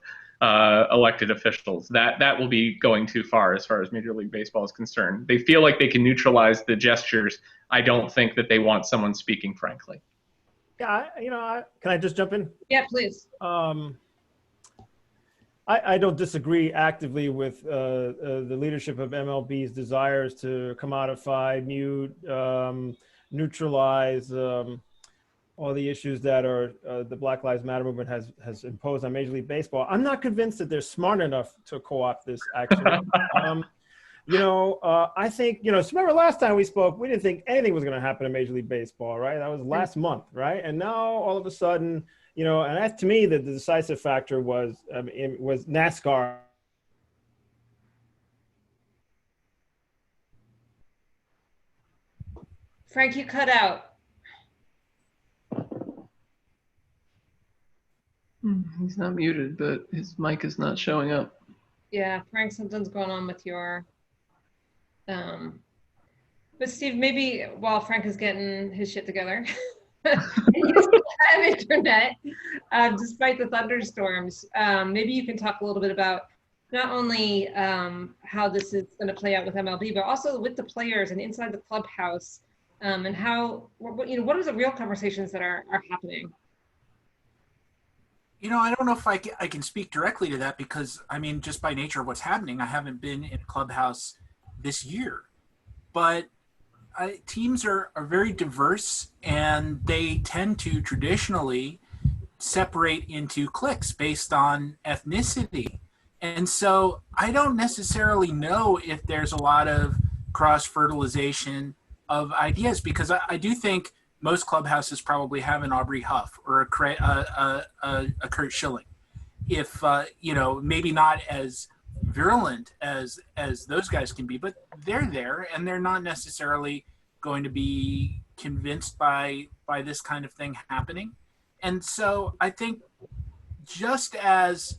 elected officials. That will be going too far as Major League Baseball is concerned. They feel like they can neutralize the gestures. I don't think that they want someone speaking frankly. Yeah, can I just jump in? Yeah, please. I don't disagree actively with the leadership of MLB's desires to commodify, mute, neutralize all the issues that are the Black Lives Matter movement has imposed on Major League Baseball. I'm not convinced that they're smart enough to co-opt this, actually. I think, so remember last time we spoke, we didn't think anything was going to happen in Major League Baseball, right? That was last month, right? And now all of a sudden, and that, to me, the decisive factor was NASCAR. Frank, you cut out. He's not muted, but his mic is not showing up. Yeah, Frank, something's going on with your. But But Steve, maybe while Frank is getting his shit together, and you still have internet, despite the thunderstorms, maybe you can talk a little bit about not only how this is going to play out with MLB, but also with the players and inside the clubhouse, and how, what are the real conversations that are happening? I don't know if I can speak directly to that because, just by nature of what's happening, I haven't been in a clubhouse this year. But teams are very diverse, and they tend to traditionally separate into cliques based on ethnicity. And so I don't necessarily know if there's a lot of cross-fertilization of ideas, because I do think most clubhouses probably have an Aubrey Huff or a Kurt Schilling. If, maybe not as virulent as those guys can be, but they're there, and they're not necessarily going to be convinced by this kind of thing happening. And so I think just as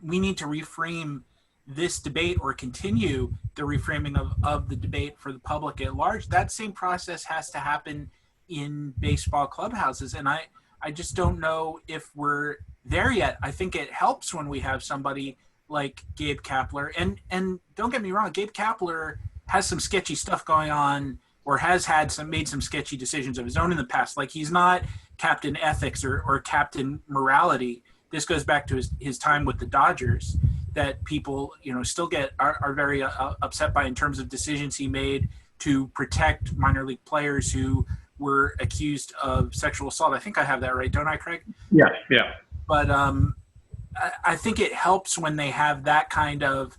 we need to reframe this debate or continue the reframing of the debate for the public at large, that same process has to happen in baseball clubhouses. And I just don't know if we're there yet. I think it helps when we have somebody like Gabe Kapler. And don't get me wrong, Gabe Kapler has some sketchy stuff going on, or has made some sketchy decisions of his own in the past. Like, he's not Captain Ethics or Captain Morality. This goes back to his time with the Dodgers that people, still are very upset by in terms of decisions he made to protect minor league players who were accused of sexual assault. I think I have that right, don't I, Craig? Yeah. But I think it helps when they have that kind of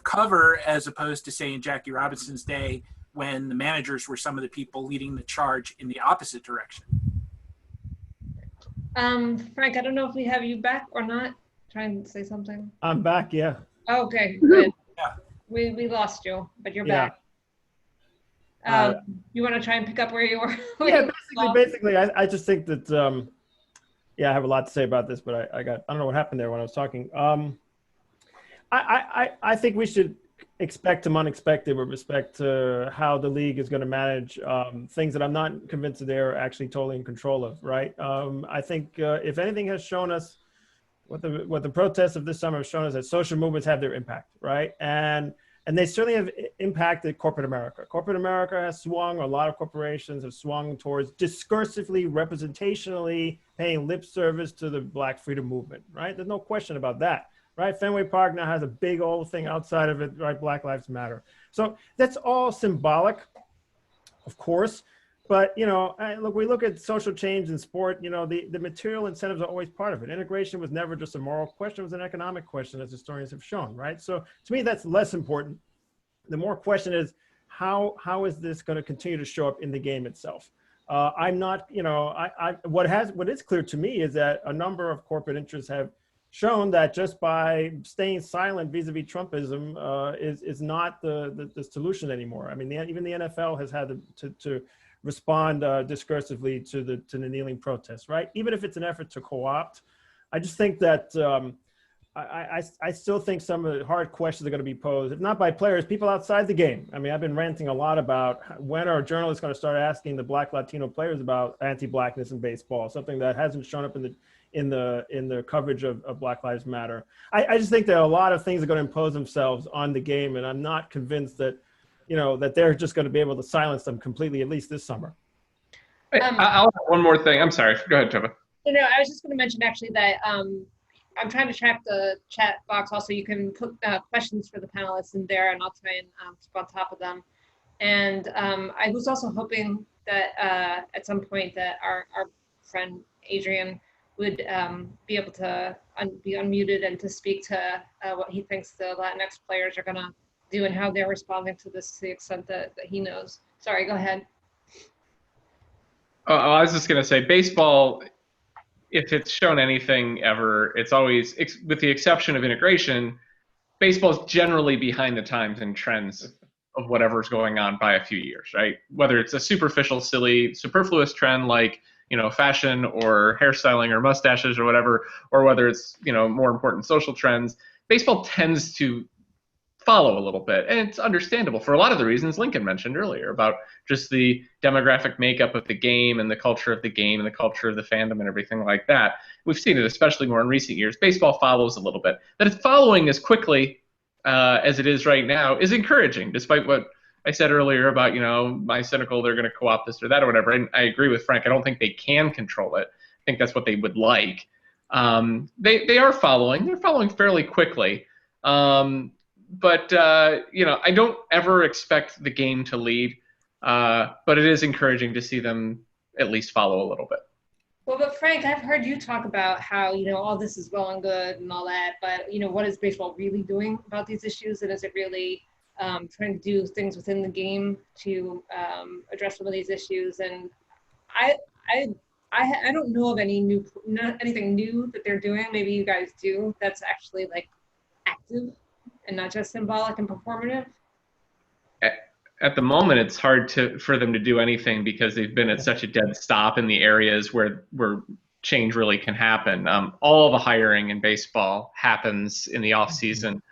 cover, as opposed to, say, in Jackie Robinson's day, when the managers were some of the people leading the charge in the opposite direction. Frank, I don't know if we have you back or not. Try and say something. I'm back, yeah. Okay, good. Yeah. We lost you, but you're Yeah. back. You want to try and pick up where you were? Yeah, basically, I just think that, I have a lot to say about this, but I don't know what happened there when I was talking. I think we should expect some unexpected with respect to how the league is going to manage things that I'm not convinced that they're actually totally in control of, right? I think if anything has shown us, what the protests of this summer have shown us, that social movements have their impact, right? And they certainly have impacted corporate America. Corporate America has swung, a lot of corporations have swung towards discursively, representationally paying lip service to the Black freedom movement, right? There's no question about that. Right, Fenway Park now has a big old thing outside of it, right? Black Lives Matter. So that's all symbolic, of course. But look, we look at social change in sport. The material incentives are always part of it. Integration was never just a moral question; it was an economic question, as historians have shown. Right. So to me, that's less important. The more question is how is this going to continue to show up in the game itself? I'm not. What is clear to me is that a number of corporate interests have shown that just by staying silent vis-a-vis Trumpism is not the solution anymore. I mean, even the NFL has had to respond discursively to the kneeling protests, right? Even if it's an effort to co-opt, I just think that I still think some of the hard questions are going to be posed, if not by players, people outside the game. I mean, I've been ranting a lot about when are journalists going to start asking the Black Latino players about anti-Blackness in baseball, something that hasn't shown up in the coverage of Black Lives Matter. I just think that a lot of things are going to impose themselves on the game, and I'm not convinced that that they're just going to be able to silence them completely, at least this summer. I'll add one more thing. I'm sorry. Go ahead, Trevor. I was just going to mention actually that I'm trying to track the chat box. Also, you can put questions for the panelists in there, and I'll try and keep on top of them. And I was also hoping that at some point that our friend Adrian would be able to be unmuted and to speak to what he thinks the Latinx players are going to do and how they're responding to this to the extent that he knows. Sorry, go ahead. I was just going to say, baseball, if it's shown anything ever, it's always, with the exception of integration, baseball is generally behind the times and trends of whatever's going on by a few years, right? Whether it's a superficial, silly, superfluous trend like fashion or hairstyling or mustaches or whatever, or whether it's more important social trends, baseball tends to follow a little bit. And it's understandable for a lot of the reasons Lincoln mentioned earlier about just the demographic makeup of the game and the culture of the game and the culture of the fandom and everything like that. We've seen it especially more in recent years. Baseball follows a little bit. That it's following as quickly as it is right now is encouraging, despite what I said earlier about, my cynical, they're going to co-opt this or that or whatever. And I agree with Frank. I don't think they can control it. I think that's what they would like. They are following. They're following fairly quickly. But I don't ever expect the game to lead. But it is encouraging to see them at least follow a little bit. Well, but Frank, I've heard you talk about how, all this is well and good and all that, but, what is baseball really doing about these issues? And is it really trying to do things within the game to address some of these issues? And I don't know of anything new that they're doing. Maybe you guys do. That's actually like active and not just symbolic and performative. At the moment, it's hard for them to do anything because they've been at such a dead stop in the areas where change really can happen. All the hiring in baseball happens in the off season,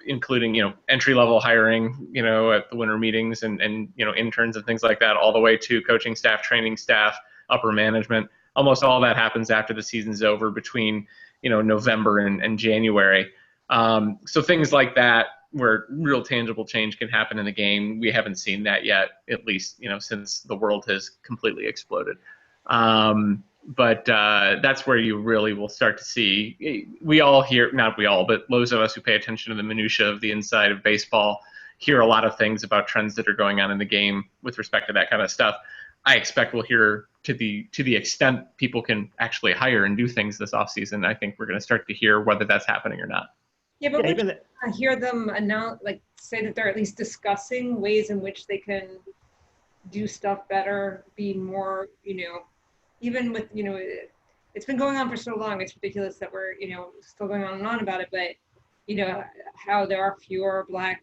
including entry-level hiring, at the winter meetings and interns and things like that, all the way to coaching staff, training staff, upper management. Almost all that happens after the season's over between November and January. So things like that, where real tangible change can happen in the game, we haven't seen that yet, at least since the world has completely exploded. But that's where you really will start to see. We all hear, not we all, but those of us who pay attention to the minutia of the inside of baseball hear a lot of things about trends that are going on in the game with respect to that kind of stuff. I expect we'll hear to the extent people can actually hire and do things this offseason. I think we're going to start to hear whether that's happening or not. Yeah, but I hear them say that they're at least discussing ways in which they can do stuff better, be more, even with, it's been going on for so long. It's ridiculous that we're, still going on and on about it, but, how there are fewer Black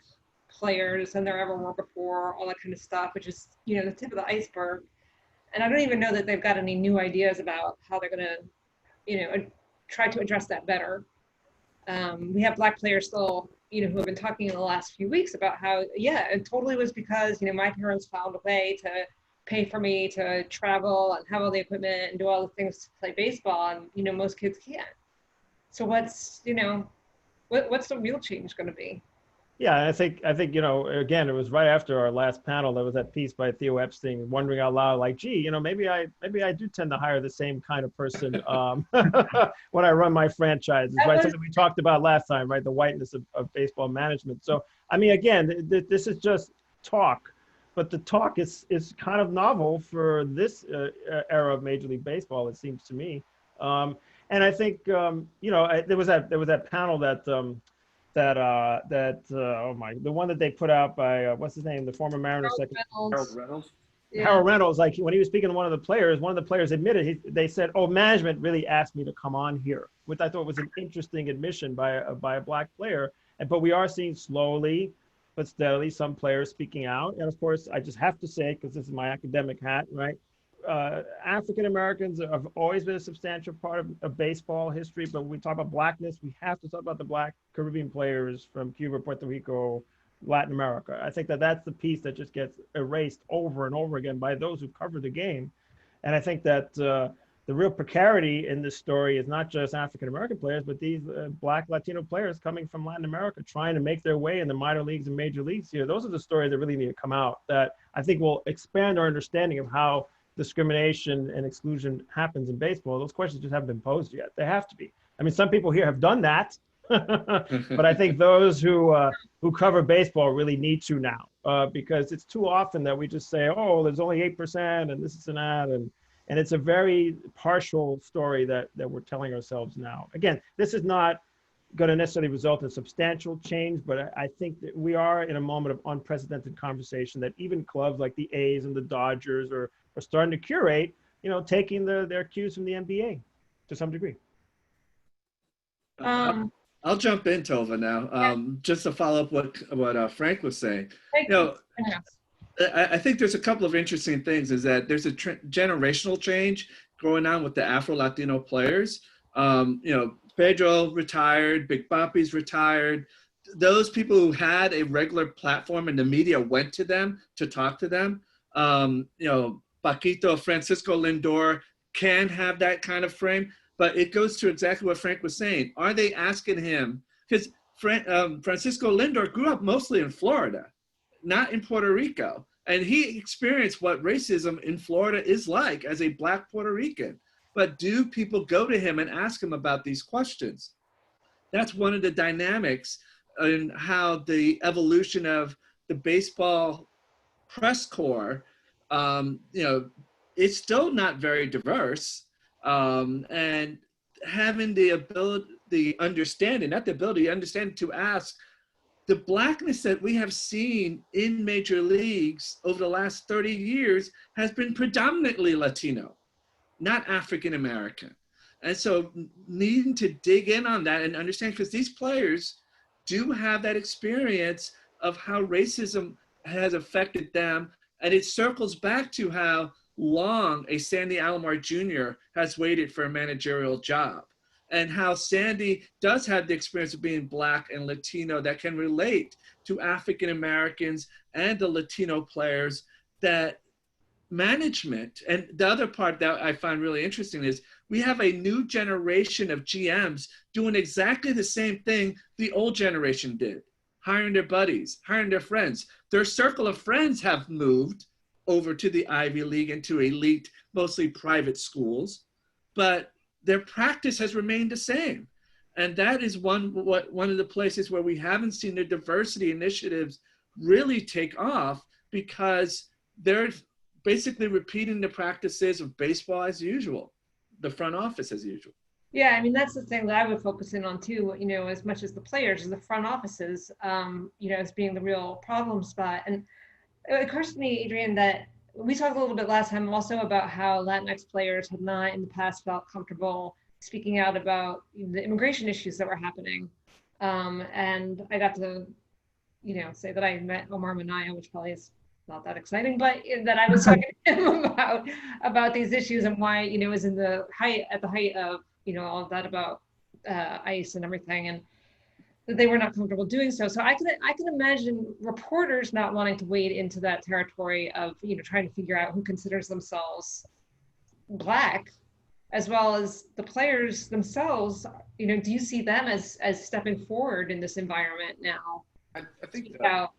players than there ever were before, all that kind of stuff, which is, the tip of the iceberg. And I don't even know that they've got any new ideas about how they're going to, try to address that better. We have Black players still, who have been talking in the last few weeks about how, it totally was because, my parents found a way to pay for me to travel and have all the equipment and do all the things to play baseball. And, most kids can't. So what's the real change going to be? Yeah, I think again, it was right after our last panel. There was that piece by Theo Epstein, wondering out loud, like, gee, maybe I do tend to hire the same kind of person when I run my franchises, right? Something we talked about last time, right? The whiteness of baseball management. So, I mean, again, this is just talk, but the talk is kind of novel for this era of Major League Baseball, it seems to me. And I think there was that panel that. The one that they put out by what's his name, the former Mariners secretary, Harold Reynolds. Yeah. Harold Reynolds, like when he was speaking to one of the players admitted, they said, "Oh, management really asked me to come on here," which I thought was an interesting admission by a Black player. But we are seeing slowly but steadily some players speaking out. And of course, I just have to say, because this is my academic hat, right? African Americans have always been a substantial part of baseball history, but when we talk about Blackness, we have to talk about the Black Caribbean players from Cuba, Puerto Rico, Latin America. I think that's the piece that just gets erased over and over again by those who cover the game. And I think that the real precarity in this story is not just African American players, but these Black Latino players coming from Latin America trying to make their way in the minor leagues and major leagues here. Those are the stories that really need to come out that I think will expand our understanding of how discrimination and exclusion happens in baseball. Those questions just haven't been posed yet. They have to be. I mean, some people here have done that, but I think those who cover baseball really need to now, because it's too often that we just say, oh, there's only 8% and this is and that, and it's a very partial story that we're telling ourselves now. Again, this is not going to necessarily result in substantial change, but I think that we are in a moment of unprecedented conversation that even clubs like the A's and the Dodgers are starting to curate, taking their cues from the NBA to some degree. I'll jump in, Tova, now, just to follow up what Frank was saying. I think there's a couple of interesting things. Is that there's a generational change going on with the Afro-Latino players. Pedro retired, Big Papi's retired. those people who had a regular platform and the media went to them to talk to them, Paquito, Francisco Lindor can have that kind of frame, but it goes to exactly what Frank was saying. Are they asking him? Because Francisco Lindor grew up mostly in Florida, not in Puerto Rico. And he experienced what racism in Florida is like as a Black Puerto Rican. But do people go to him and ask him about these questions? That's one of the dynamics in how the evolution of the baseball press corps, it's still not very diverse. And having the understanding to ask, the Blackness that we have seen in major leagues over the last 30 years has been predominantly Latino, not African American. And so needing to dig in on that and understand, because these players do have that experience of how racism has affected them. And it circles back to how long a Sandy Alomar Jr. has waited for a managerial job, and how Sandy does have the experience of being Black and Latino that can relate to African Americans and the Latino players. That management, and the other part that I find really interesting is we have a new generation of GMs doing exactly the same thing the old generation did, hiring their buddies, hiring their friends. Their circle of friends have moved over to the Ivy League and to elite, mostly private schools, but their practice has remained the same. And that is one of the places where we haven't seen the diversity initiatives really take off, because they're basically repeating the practices of baseball as usual, the front office as usual. Yeah, I mean, that's the thing that I would focus in on too, as much as the players, is the front offices, as being the real problem spot. And it occurs to me, Adrian, that we talked a little bit last time also about how Latinx players had not in the past felt comfortable speaking out about the immigration issues that were happening. And I got to, say that I met Omar Minaya, which probably is not that exciting, but that I was talking to him about these issues and why, it was at the height of, all of that about ICE and everything, and that they were not comfortable doing so. So I can imagine reporters not wanting to wade into that territory of, trying to figure out who considers themselves Black, as well as the players themselves. Do you see them as stepping forward in this environment now? I think about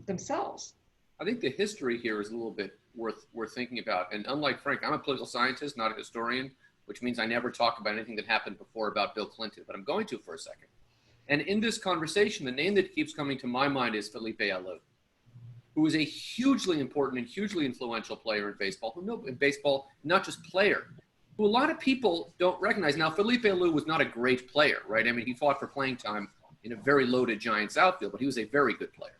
themselves. I think the history here is a little bit worth thinking about. And unlike Frank, I'm a political scientist, not a historian, which means I never talk about anything that happened before about Bill Clinton, but I'm going to for a second. And in this conversation, the name that keeps coming to my mind is Felipe Alou, who is a hugely important and hugely influential player in baseball, not just player, who a lot of people don't recognize. Now, Felipe Alou was not a great player, right? I mean, he fought for playing time in a very loaded Giants outfield, but he was a very good player.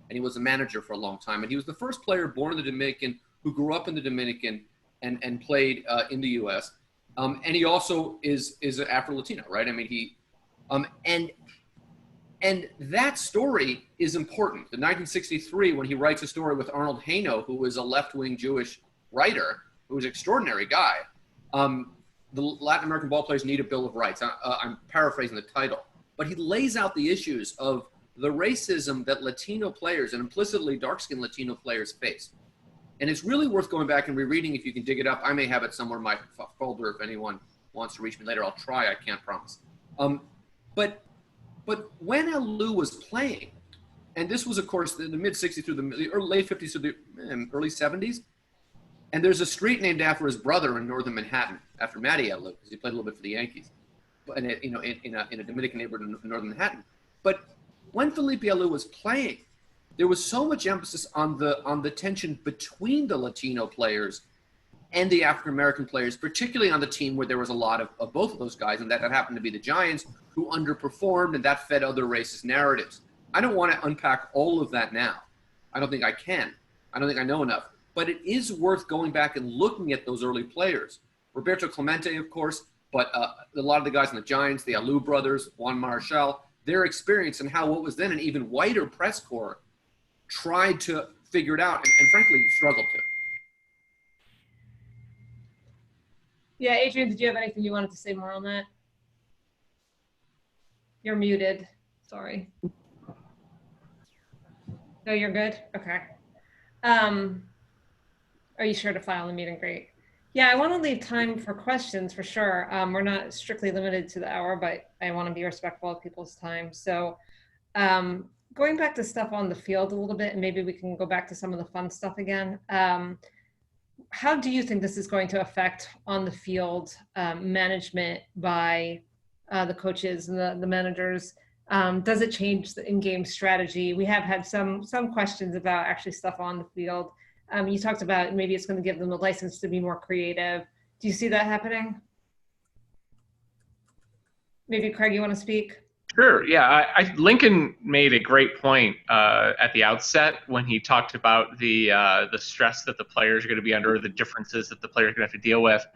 And he was a manager for a long time. And he was the first player born in the Dominican who grew up in the Dominican and played in the U.S. And he also is Afro-Latino, right? I mean, and that story is important. In 1963, when he writes a story with Arnold Haino, who was a left-wing Jewish writer, who was an extraordinary guy, the Latin American ball players need a Bill of Rights. I'm paraphrasing the title. But he lays out the issues of the racism that Latino players and implicitly dark-skinned Latino players face. And it's really worth going back and rereading if you can dig it up. I may have it somewhere in my folder if anyone wants to reach me later. I'll try, I can't promise. But when Alou was playing, and this was, of course, in the mid-'60s through the late 50s to the early 70s, and there's a street named after his brother in northern Manhattan, after Matty Alou, because he played a little bit for the Yankees, in a Dominican neighborhood in northern Manhattan. But when Felipe Alou was playing, there was so much emphasis on the tension between the Latino players and the African American players, particularly on the team where there was a lot of both of those guys, and that happened to be the Giants, who underperformed, and that fed other racist narratives. I don't want to unpack all of that now. I don't think I can. I don't think I know enough. But it is worth going back and looking at those early players. Roberto Clemente, of course, but a lot of the guys in the Giants, the Alou brothers, Juan Marshall, their experience and how what was then an even whiter press corps tried to figure it out and frankly struggled to. Yeah, Adrian, did you have anything you wanted to say more on that? You're muted. Sorry. No, you're good? Okay. Are you sure to file the meet and greet? Yeah, I want to leave time for questions for sure. We're not strictly limited to the hour, but I want to be respectful of people's time. So going back to stuff on the field a little bit, and maybe we can go back to some of the fun stuff again. How do you think this is going to affect on the field management by the coaches and the managers? Does it change the in-game strategy? We have had some questions about actually stuff on the field. You talked about maybe it's going to give them the license to be more creative. Do you see that happening? Maybe Craig, you want to speak? Sure. Yeah, Lincoln made a great point at the outset when he talked about the stress that the players are going to be under, the differences that the players are going to have to deal with.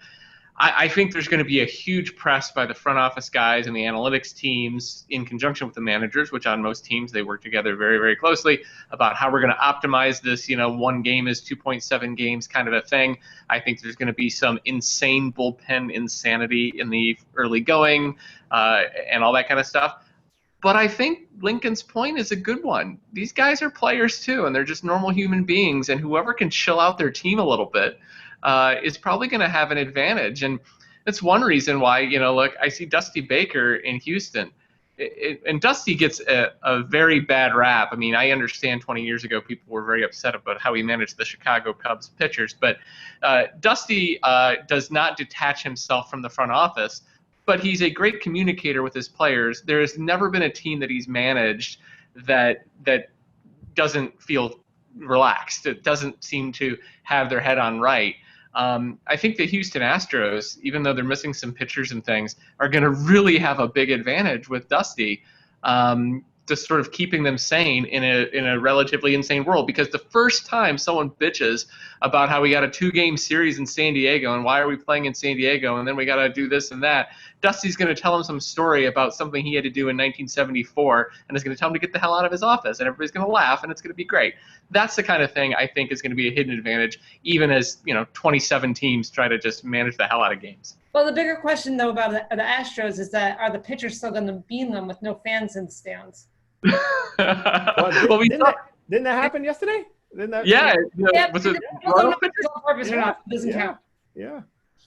I think there's going to be a huge press by the front office guys and the analytics teams in conjunction with the managers, which on most teams they work together very, very closely about how we're going to optimize this, one game is 2.7 games kind of a thing. I think there's going to be some insane bullpen insanity in the early going and all that kind of stuff. But I think Lincoln's point is a good one. These guys are players too, and they're just normal human beings, and whoever can chill out their team a little bit is probably going to have an advantage. And that's one reason why, look, I see Dusty Baker in Houston. And Dusty gets a very bad rap. I mean, I understand 20 years ago people were very upset about how he managed the Chicago Cubs pitchers. But Dusty does not detach himself from the front office, but he's a great communicator with his players. There has never been a team that he's managed that doesn't feel relaxed. It doesn't seem to have their head on right. I think the Houston Astros, even though they're missing some pitchers and things, are going to really have a big advantage with Dusty, just sort of keeping them sane in a relatively insane world. Because the first time someone bitches about how we got a 2-game series in San Diego and why are we playing in San Diego and then we got to do this and that, Dusty's going to tell him some story about something he had to do in 1974 and is going to tell him to get the hell out of his office, and everybody's going to laugh and it's going to be great. That's the kind of thing I think is going to be a hidden advantage, even as 27 teams try to just manage the hell out of games. Well, the bigger question though about the Astros is that are the pitchers still going to beam them with no fans in stands? Didn't that happen yesterday? Yeah, was it on purpose or not? It doesn't count. Yeah.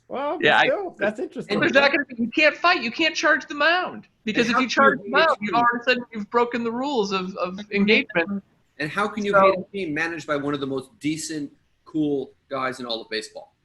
Well, yeah, still, that's interesting. And there's not going to be, you can't fight. You can't charge the mound because if you charge the mound, you've already said you've broken the rules of engagement. And how can you hate a team managed by one of the most decent, cool guys in all of baseball?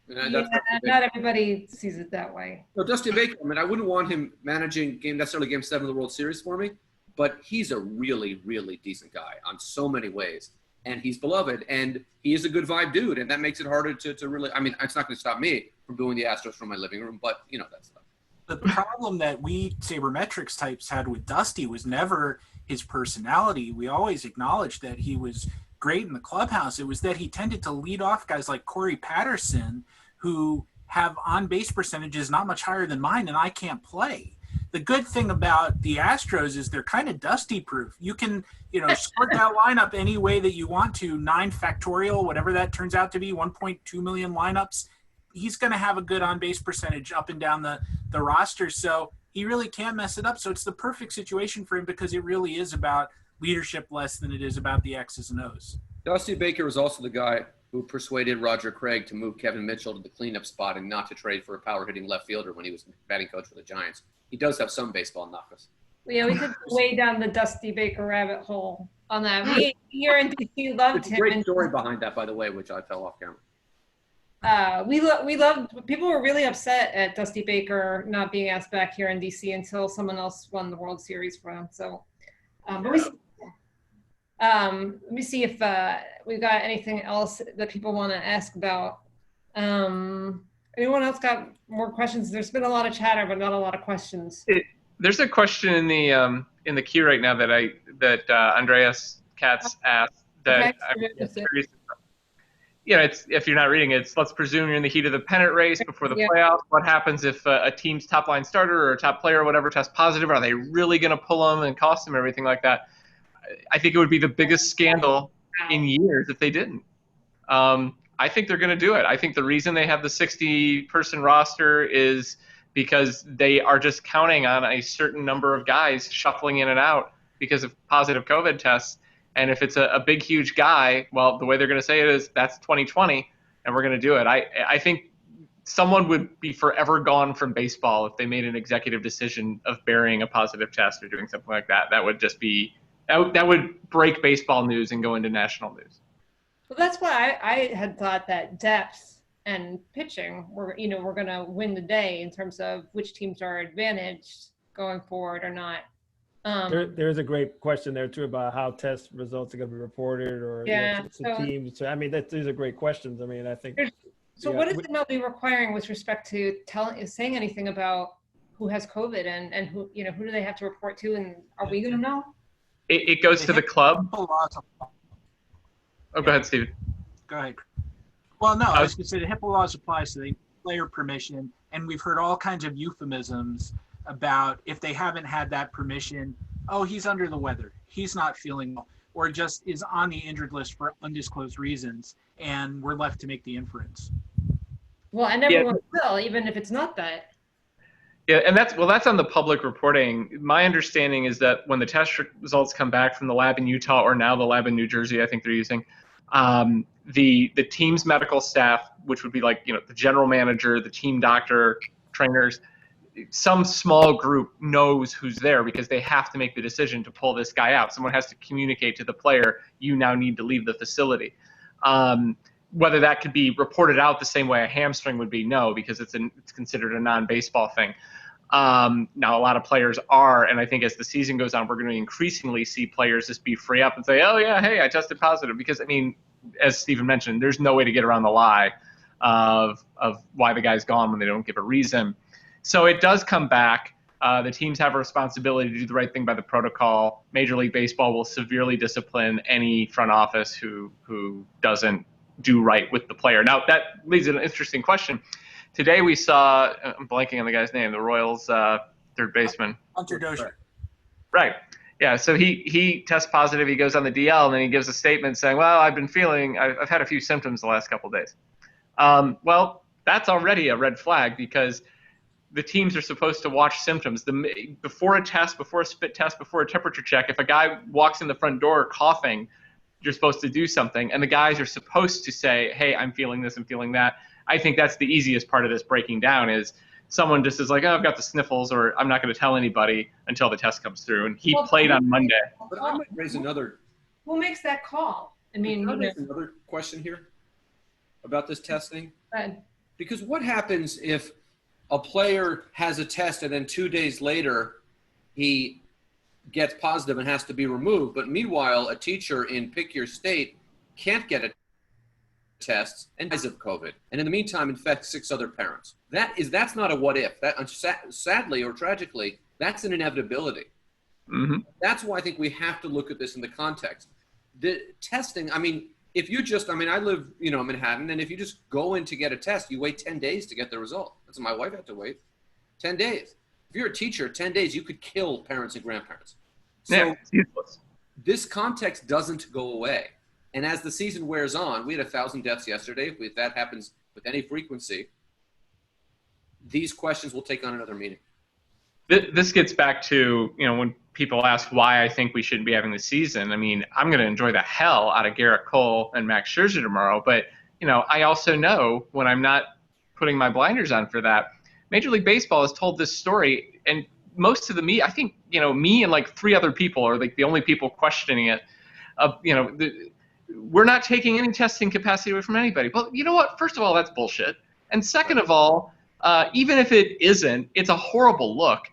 Not everybody sees it that way. No, Dusty Baker, I wouldn't want him managing necessarily Game 7 of the World Series for me, but he's a really, really decent guy on so many ways. And he's beloved, and he is a good vibe dude, and that makes it harder to really – it's not going to stop me from booing the Astros from my living room, but, that's stuff. The problem that we sabermetrics types had with Dusty was never his personality. We always acknowledged that he was great in the clubhouse. It was that he tended to lead off guys like Corey Patterson, who have on-base percentages not much higher than mine, and I can't play. The good thing about the Astros is they're kind of Dusty-proof. You can, sort that lineup any way that you want to, 9 factorial, whatever that turns out to be, 1.2 million lineups. He's going to have a good on-base percentage up and down the roster, so he really can't mess it up. So it's the perfect situation for him because it really is about leadership less than it is about the X's and O's. Dusty Baker was also the guy who persuaded Roger Craig to move Kevin Mitchell to the cleanup spot and not to trade for a power-hitting left fielder when he was batting coach for the Giants. He does have some baseball knuckles. Yeah, we could go way down the Dusty Baker rabbit hole on that. We here in DC loved him. There's a great story behind that, by the way, which I fell off camera. We loved. People were really upset at Dusty Baker not being asked back here in DC until someone else won the World Series for him. So, let me see if we've got anything else that people want to ask about. Anyone else got more questions? There's been a lot of chatter, but not a lot of questions. There's a question in the queue right now that Andreas Katz asked that I'm curious. It's if you're not reading it, let's presume you're in the heat of the pennant race before the playoffs. What happens if a team's top line starter or a top player or whatever tests positive? Are they really going to pull them and cost them everything like that? I think it would be the biggest scandal in years if they didn't. I think they're going to do it. I think the reason they have the 60-person roster is because they are just counting on a certain number of guys shuffling in and out because of positive COVID tests. And if it's a big, huge guy, well, the way they're going to say it is that's 2020 and we're going to do it. I think someone would be forever gone from baseball if they made an executive decision of burying a positive test or doing something like that. That would just be, that would break baseball news and go into national news. Well, that's why I had thought that depth and pitching we're going to win the day in terms of which teams are advantaged going forward or not. There is a great question there too about how test results are going to be reported or to teams. So I mean, these are great questions. I mean, I think. So what is MLB requiring with respect to saying anything about who has COVID and who who do they have to report to, and are we going to know? It goes to the club. Oh, go ahead, Steven. Go ahead. Well, no, I was going to say the HIPAA laws apply to the player permission, and we've heard all kinds of euphemisms about if they haven't had that permission, oh, he's under the weather, he's not feeling well, or just is on the injured list for undisclosed reasons, and we're left to make the inference. Well, and everyone will, even if it's not that. Yeah, and that's on the public reporting. My understanding is that when the test results come back from the lab in Utah or now the lab in New Jersey, I think they're using, the team's medical staff, which would be like the general manager, the team doctor, trainers, some small group knows who's there because they have to make the decision to pull this guy out. Someone has to communicate to the player, you now need to leave the facility. Whether that could be reported out the same way a hamstring would be, no, because it's considered a non-baseball thing. Now, a lot of players are, and I think as the season goes on, we're going to increasingly see players just be free up and say, oh, yeah, hey, I tested positive. Because, I mean, as Stephen mentioned, there's no way to get around the lie of why the guy's gone when they don't give a reason. So it does come back. The teams have a responsibility to do the right thing by the protocol. Major League Baseball will severely discipline any front office who doesn't do right with the player. Now, that leads to an interesting question. Today we saw, I'm blanking on the guy's name, the Royals third baseman. Hunter Dozier. Right. Yeah, so he tests positive, he goes on the DL, and then he gives a statement saying, well, I've had a few symptoms the last couple of days. Well, that's already a red flag because the teams are supposed to watch symptoms. Before a test, before a spit test, before a temperature check, if a guy walks in the front door coughing, you're supposed to do something. And the guys are supposed to say, hey, I'm feeling this, I'm feeling that. I think that's the easiest part of this breaking down is someone just is like, oh, I've got the sniffles, or I'm not going to tell anybody until the test comes through. And he played on Monday. But I might raise another. Who makes that call? I mean, can I raise another question here about this testing? Because what happens if a player has a test and then 2 days later he gets positive and has to be removed, but meanwhile a teacher in pick your state can't get a test and dies of COVID, and in the meantime infects 6 other parents? That's not a what if. That sadly or tragically, that's an inevitability. Mm-hmm. That's why I think we have to look at this in the context. The testing, I mean, if you just, I mean, I live, in Manhattan, and if you just go in to get a test, you wait 10 days to get the result. That's what my wife had to wait. 10 days. If you're a teacher, 10 days, you could kill parents and grandparents. So yeah, it's useless. This context doesn't go away. And as the season wears on, we had 1,000 deaths yesterday. If that happens with any frequency, these questions will take on another meaning. This gets back to, when people ask why I think we shouldn't be having the season. I mean, I'm going to enjoy the hell out of Garrett Cole and Max Scherzer tomorrow. But, I also know when I'm not putting my blinders on for that, Major League Baseball has told this story. And most of me, I think, me and like 3 other people are like the only people questioning it. We're not taking any testing capacity away from anybody. But you know what? First of all, that's bullshit. And second of all, even if it isn't, it's a horrible look.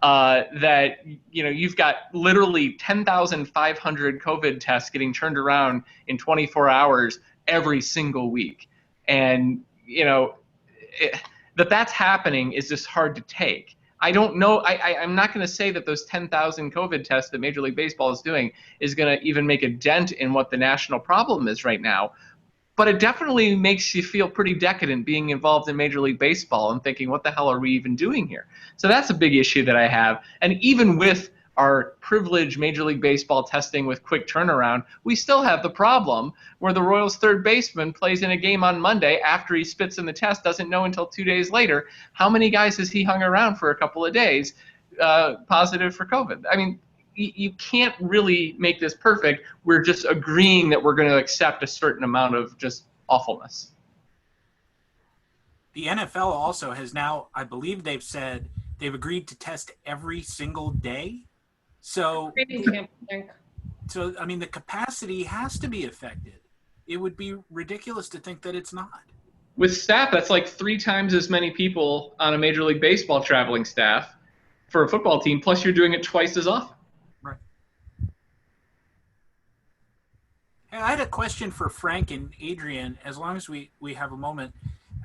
That you've got literally 10,500 COVID tests getting turned around in 24 hours every single week, and that's happening is just hard to take. I don't know. I'm not going to say that those 10,000 COVID tests that Major League Baseball is doing is going to even make a dent in what the national problem is right now. But it definitely makes you feel pretty decadent being involved in Major League Baseball and thinking, what the hell are we even doing here? So that's a big issue that I have. And even with our privileged Major League Baseball testing with quick turnaround, we still have the problem where the Royals third baseman plays in a game on Monday after he spits in the test, doesn't know until 2 days later how many guys has he hung around for a couple of days positive for COVID. I mean, you can't really make this perfect. We're just agreeing that we're going to accept a certain amount of just awfulness. The NFL also has now, I believe they've said they've agreed to test every single day. So, I mean, the capacity has to be affected. It would be ridiculous to think that it's not. With staff, that's like 3 times as many people on a Major League Baseball traveling staff for a football team, plus you're doing it twice as often. Right. Hey, I had a question for Frank and Adrian, as long as we have a moment.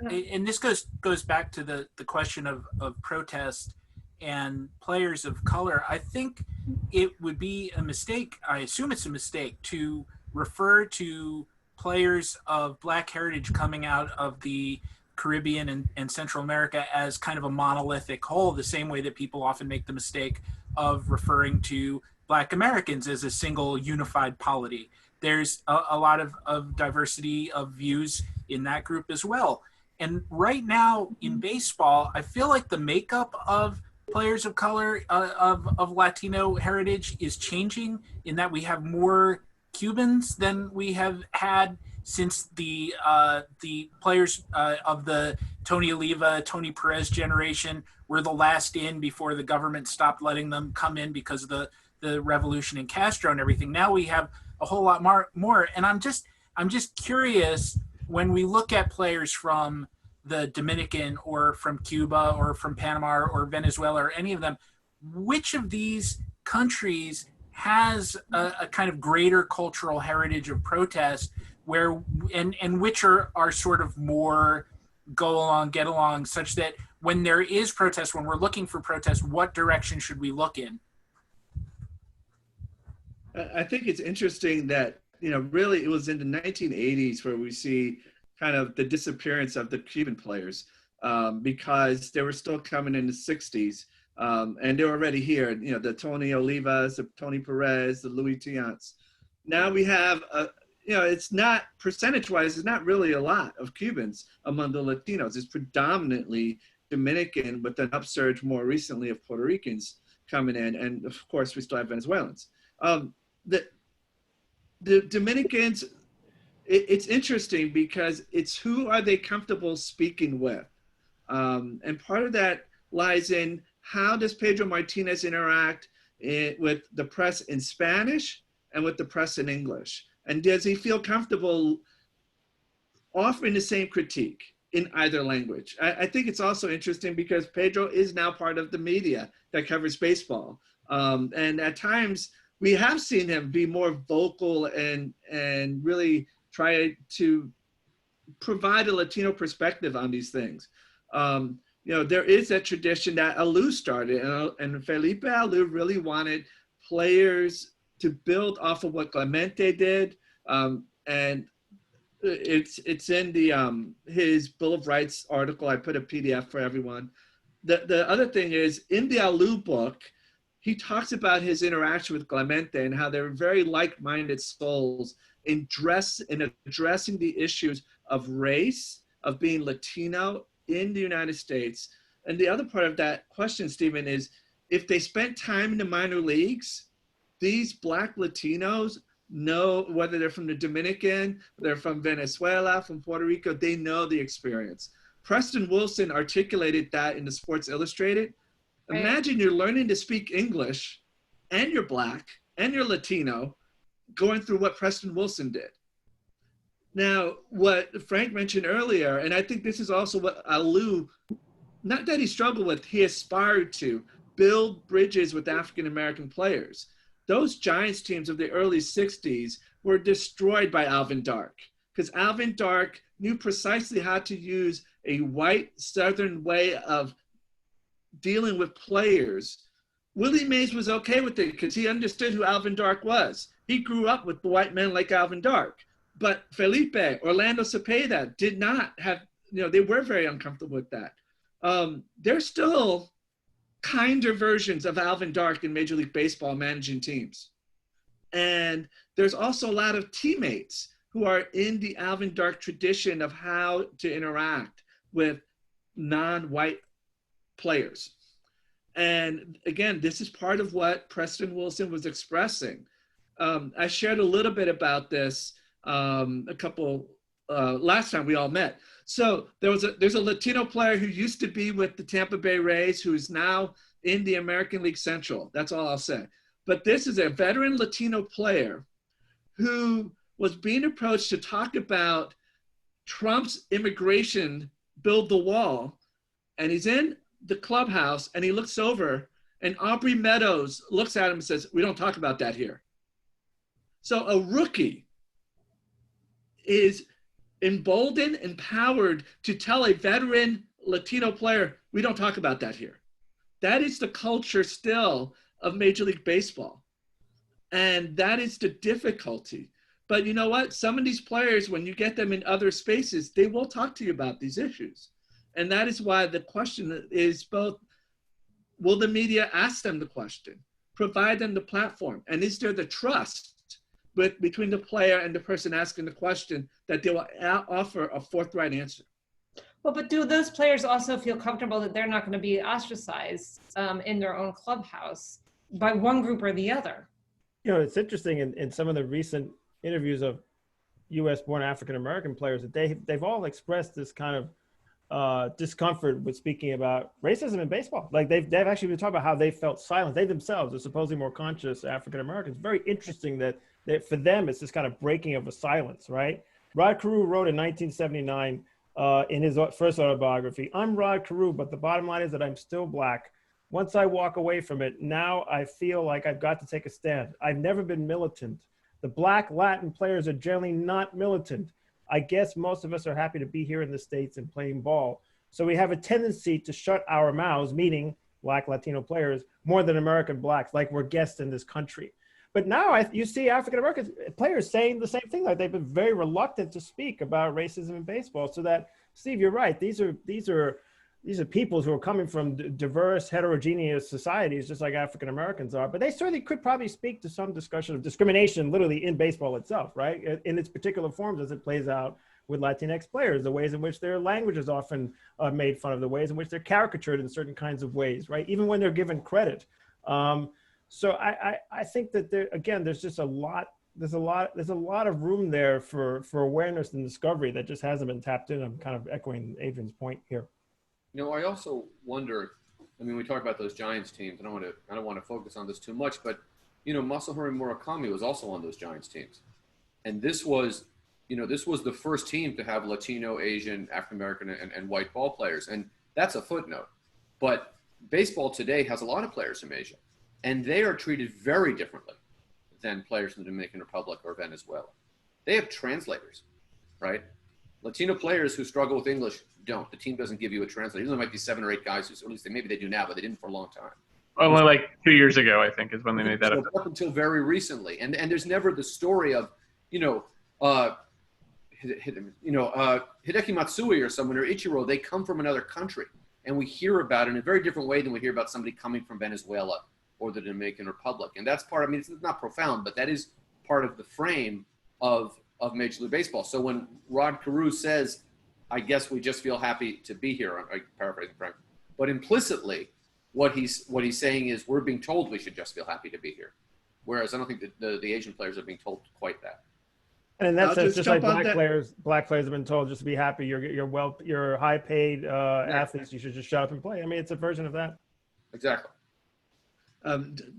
And this goes back to the question of protest and players of color. I think it would be a mistake, I assume it's a mistake, to refer to players of Black heritage coming out of the Caribbean and Central America as kind of a monolithic whole, the same way that people often make the mistake of referring to Black Americans as a single unified polity. There's a lot of diversity of views in that group as well. And right now in baseball, I feel like the makeup of players of color, of Latino heritage is changing, in that we have more Cubans than we have had since the players of the Tony Oliva, Tony Perez generation were the last in before the government stopped letting them come in because of the revolution in Castro and everything. Now we have a whole lot more. And I'm just curious, when we look at players from the Dominican or from Cuba or from Panama or Venezuela or any of them, which of these countries has a kind of greater cultural heritage of protest, where and which are sort of more go along, get along, such that when there is protest, when we're looking for protest, what direction should we look in? I think it's interesting that, really it was in the 1980s where we see kind of the disappearance of the Cuban players, because they were still coming in the 60s, and they were already here, the Tony Olivas, the Tony Perez, the Luis Tiants. Now we have, it's not, percentage-wise, it's not really a lot of Cubans among the Latinos. It's predominantly Dominican, with an upsurge more recently of Puerto Ricans coming in, and of course we still have Venezuelans. The Dominicans, it's interesting because it's who are they comfortable speaking with? And part of that lies in how does Pedro Martinez interact with the press in Spanish and with the press in English? And does he feel comfortable offering the same critique in either language? I think it's also interesting because Pedro is now part of the media that covers baseball. And at times we have seen him be more vocal and really try to provide a Latino perspective on these things. There is that tradition that Alou started, and Felipe Alou really wanted players to build off of what Clemente did. And it's in the his Bill of Rights article. I put a PDF for everyone. The other thing is, in the Alou book, he talks about his interaction with Clemente and how they're very like-minded souls in addressing the issues of race, of being Latino in the United States. And the other part of that question, Stephen, is if they spent time in the minor leagues, these Black Latinos know, whether they're from the Dominican, they're from Venezuela, from Puerto Rico, they know the experience. Preston Wilson articulated that in the Sports Illustrated. Imagine you're learning to speak English and you're Black and you're Latino going through what Preston Wilson did. Now, what Frank mentioned earlier, and I think this is also what Alou, not that he struggled with, he aspired to build bridges with African-American players. Those Giants teams of the early 60s were destroyed by Alvin Dark, because Alvin Dark knew precisely how to use a white Southern way of dealing with players. Willie Mays was okay with it because he understood who Alvin Dark was. He grew up with white men like Alvin Dark. But Felipe, Orlando Cepeda did not have, they were very uncomfortable with that. They're still kinder versions of Alvin Dark in Major League Baseball managing teams. And there's also a lot of teammates who are in the Alvin Dark tradition of how to interact with non-white players. And again, this is part of what Preston Wilson was expressing. I shared a little bit about this last time we all met. So there's a Latino player who used to be with the Tampa Bay Rays, who is now in the American League Central. That's all I'll say. But this is a veteran Latino player who was being approached to talk about Trump's immigration, build the wall. And he's in the clubhouse and he looks over and Aubrey Meadows looks at him and says, "We don't talk about that here." So a rookie is emboldened, empowered to tell a veteran Latino player, "We don't talk about that here." That is the culture still of Major League Baseball. And that is the difficulty. But you know what? Some of these players, when you get them in other spaces, they will talk to you about these issues. And that is why the question is both, will the media ask them the question, provide them the platform, and is there the trust between the player and the person asking the question that they will offer a forthright answer? Well, but do those players also feel comfortable that they're not going to be ostracized in their own clubhouse by one group or the other? You know, it's interesting in some of the recent interviews of U.S.-born African-American players that they've all expressed this kind of discomfort with speaking about racism in baseball. Like they've actually been talking about how they felt silent. They themselves are supposedly more conscious African-Americans. Very interesting that for them, it's this kind of breaking of a silence, right? Rod Carew wrote in 1979 in his first autobiography, "I'm Rod Carew, but the bottom line is that I'm still black. Once I walk away from it, now I feel like I've got to take a stand. I've never been militant. The black Latin players are generally not militant. I guess most of us are happy to be here in the States and playing ball. So we have a tendency to shut our mouths," meaning black Latino players, "more than American blacks, like we're guests in this country." But now you see African-American players saying the same thing, like they've been very reluctant to speak about racism in baseball. So that, Steve, you're right. These are people who are coming from diverse, heterogeneous societies, just like African-Americans are. But they certainly could probably speak to some discussion of discrimination literally in baseball itself, right? In its particular forms as it plays out with Latinx players, the ways in which their language is often made fun of, the ways in which they're caricatured in certain kinds of ways, right? Even when they're given credit. So I think that there's just a lot of room there for awareness and discovery that just hasn't been tapped in. I'm kind of echoing Adrian's point here. You know, I also wonder, I mean, we talk about those Giants teams. I don't want to focus on this too much, but, you know, Masahiro Murakami was also on those Giants teams. And this was the first team to have Latino, Asian, African-American, and white ball players. And that's a footnote. But baseball today has a lot of players from Asia. And they are treated very differently than players in the Dominican Republic or Venezuela. They have translators, right? Latino players who struggle with English don't. The team doesn't give you a translator. There might be 7 or 8 guys who, at least maybe they do now, but they didn't for a long time. Only like 2 years ago, I think, is when they made that up. Up until very recently. And there's never the story of, Hideki Matsui or someone, or Ichiro, they come from another country. And we hear about it in a very different way than we hear about somebody coming from Venezuela or the Dominican Republic. And that's part, I mean, it's not profound, but that is part of the frame of Major League Baseball. So when Rod Carew says, "I guess we just feel happy to be here," I'm paraphrasing Frank, but implicitly what he's saying is we're being told we should just feel happy to be here. Whereas I don't think that the Asian players are being told quite that. And in that sense, just like black players have been told just to be happy, you're high paid athletes, you should just shut up and play. I mean, it's a version of that. Exactly.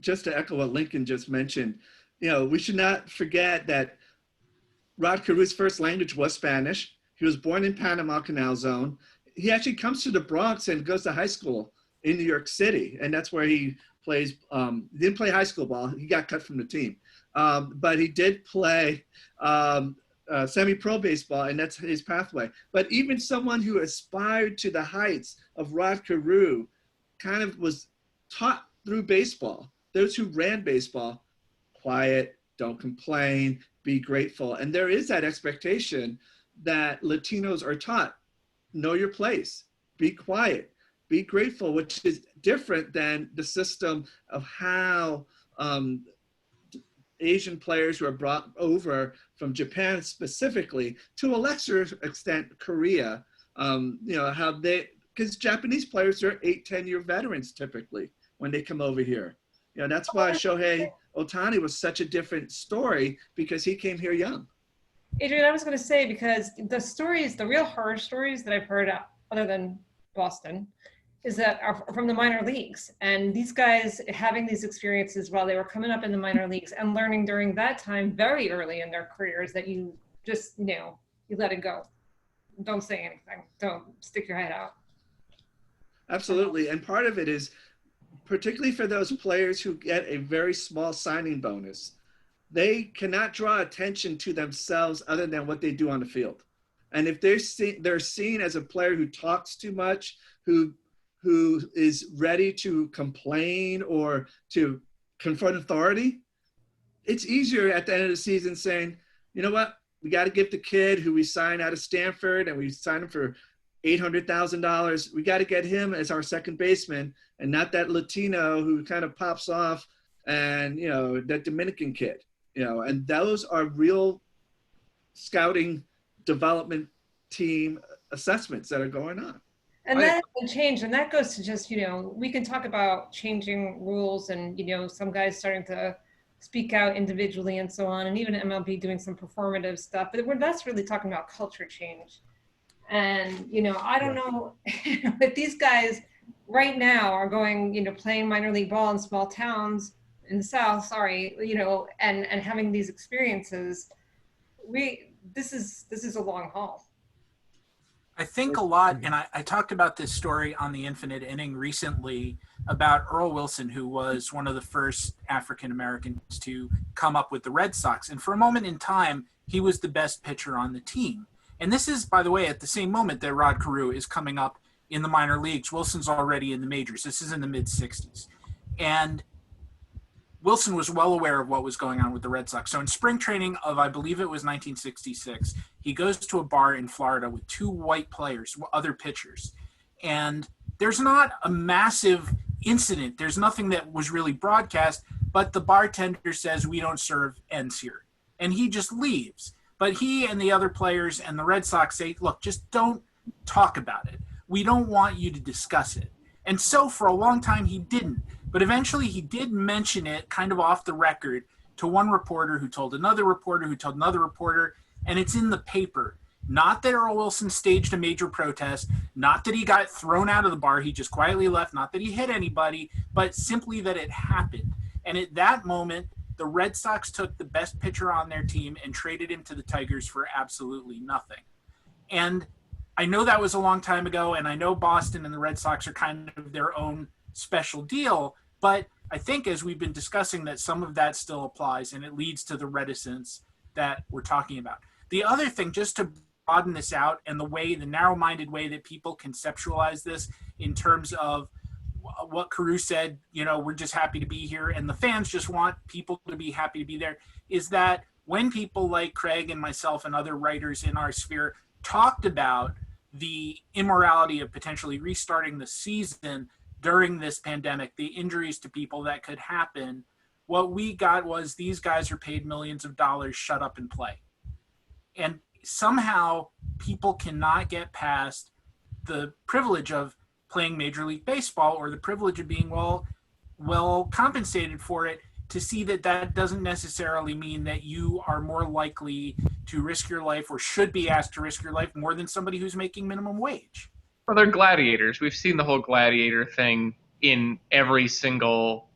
Just to echo what Lincoln just mentioned, you know, we should not forget that Rod Carew's first language was Spanish. He was born in Panama Canal Zone. He actually comes to the Bronx and goes to high school in New York City, and that's where he plays. He didn't play high school ball. He got cut from the team, but he did play semi-pro baseball, and that's his pathway. But even someone who aspired to the heights of Rod Carew kind of was taught through baseball. Those who ran baseball, quiet, don't complain, be grateful. And there is that expectation that Latinos are taught, know your place, be quiet. be grateful, which is different than the system of how Asian players who are brought over from Japan specifically, to a lesser extent Korea, how because Japanese players are 8-10 year veterans typically when they come over here. That's why Shohei Ohtani was such a different story, because he came here young. Adrian, I was going to say, because the real horror stories that I've heard other than Boston is that are from the minor leagues, and these guys having these experiences while they were coming up in the minor leagues and learning during that time very early in their careers that you just, you let it go. Don't say anything. Don't stick your head out. Absolutely. And part of it is, particularly for those players who get a very small signing bonus, they cannot draw attention to themselves other than what they do on the field. And if they're seen as a player who talks too much, who is ready to complain or to confront authority, it's easier at the end of the season saying, you know what, we got to get the kid who we signed out of Stanford and we signed him for $800,000. We got to get him as our second baseman, and not that Latino who kind of pops off, and that Dominican kid. And those are real scouting development team assessments that are going on. And that hasn't changed, and that goes to just, we can talk about changing rules and, some guys starting to speak out individually and so on, and even MLB doing some performative stuff, but that's really talking about culture change. And, I don't know if these guys right now are going, playing minor league ball in small towns in the South, and having these experiences, this is a long haul. I think a lot, and I talked about this story on the Infinite Inning recently about Earl Wilson, who was one of the first African Americans to come up with the Red Sox. And for a moment in time, he was the best pitcher on the team. And this is, by the way, at the same moment that Rod Carew is coming up in the minor leagues. Wilson's already in the majors. This is in the mid-'60s. And Wilson was well aware of what was going on with the Red Sox. So in spring training of, I believe it was 1966, he goes to a bar in Florida with two white players, other pitchers. And there's not a massive incident. There's nothing that was really broadcast, but the bartender says, "We don't serve ends here." And he just leaves. But he and the other players and the Red Sox say, "Look, just don't talk about it. We don't want you to discuss it." And so for a long time, he didn't. But eventually he did mention it kind of off the record to one reporter who told another reporter who told another reporter, and it's in the paper. Not that Earl Wilson staged a major protest, not that he got thrown out of the bar, he just quietly left, not that he hit anybody, but simply that it happened. And at that moment, the Red Sox took the best pitcher on their team and traded him to the Tigers for absolutely nothing. And I know that was a long time ago, and I know Boston and the Red Sox are kind of their own special deal, but I think as we've been discussing that some of that still applies, and it leads to the reticence that we're talking about. The other thing, just to broaden this out, and the narrow-minded way that people conceptualize this in terms of what Carew said, we're just happy to be here, and the fans just want people to be happy to be there, is that when people like Craig and myself and other writers in our sphere talked about the immorality of potentially restarting the season during this pandemic, the injuries to people that could happen, what we got was these guys are paid millions of dollars, shut up and play. And somehow people cannot get past the privilege of playing Major League Baseball, or the privilege of being well compensated for it, to see that doesn't necessarily mean that you are more likely to risk your life, or should be asked to risk your life, more than somebody who's making minimum wage. Well, they're gladiators. We've seen the whole gladiator thing in every single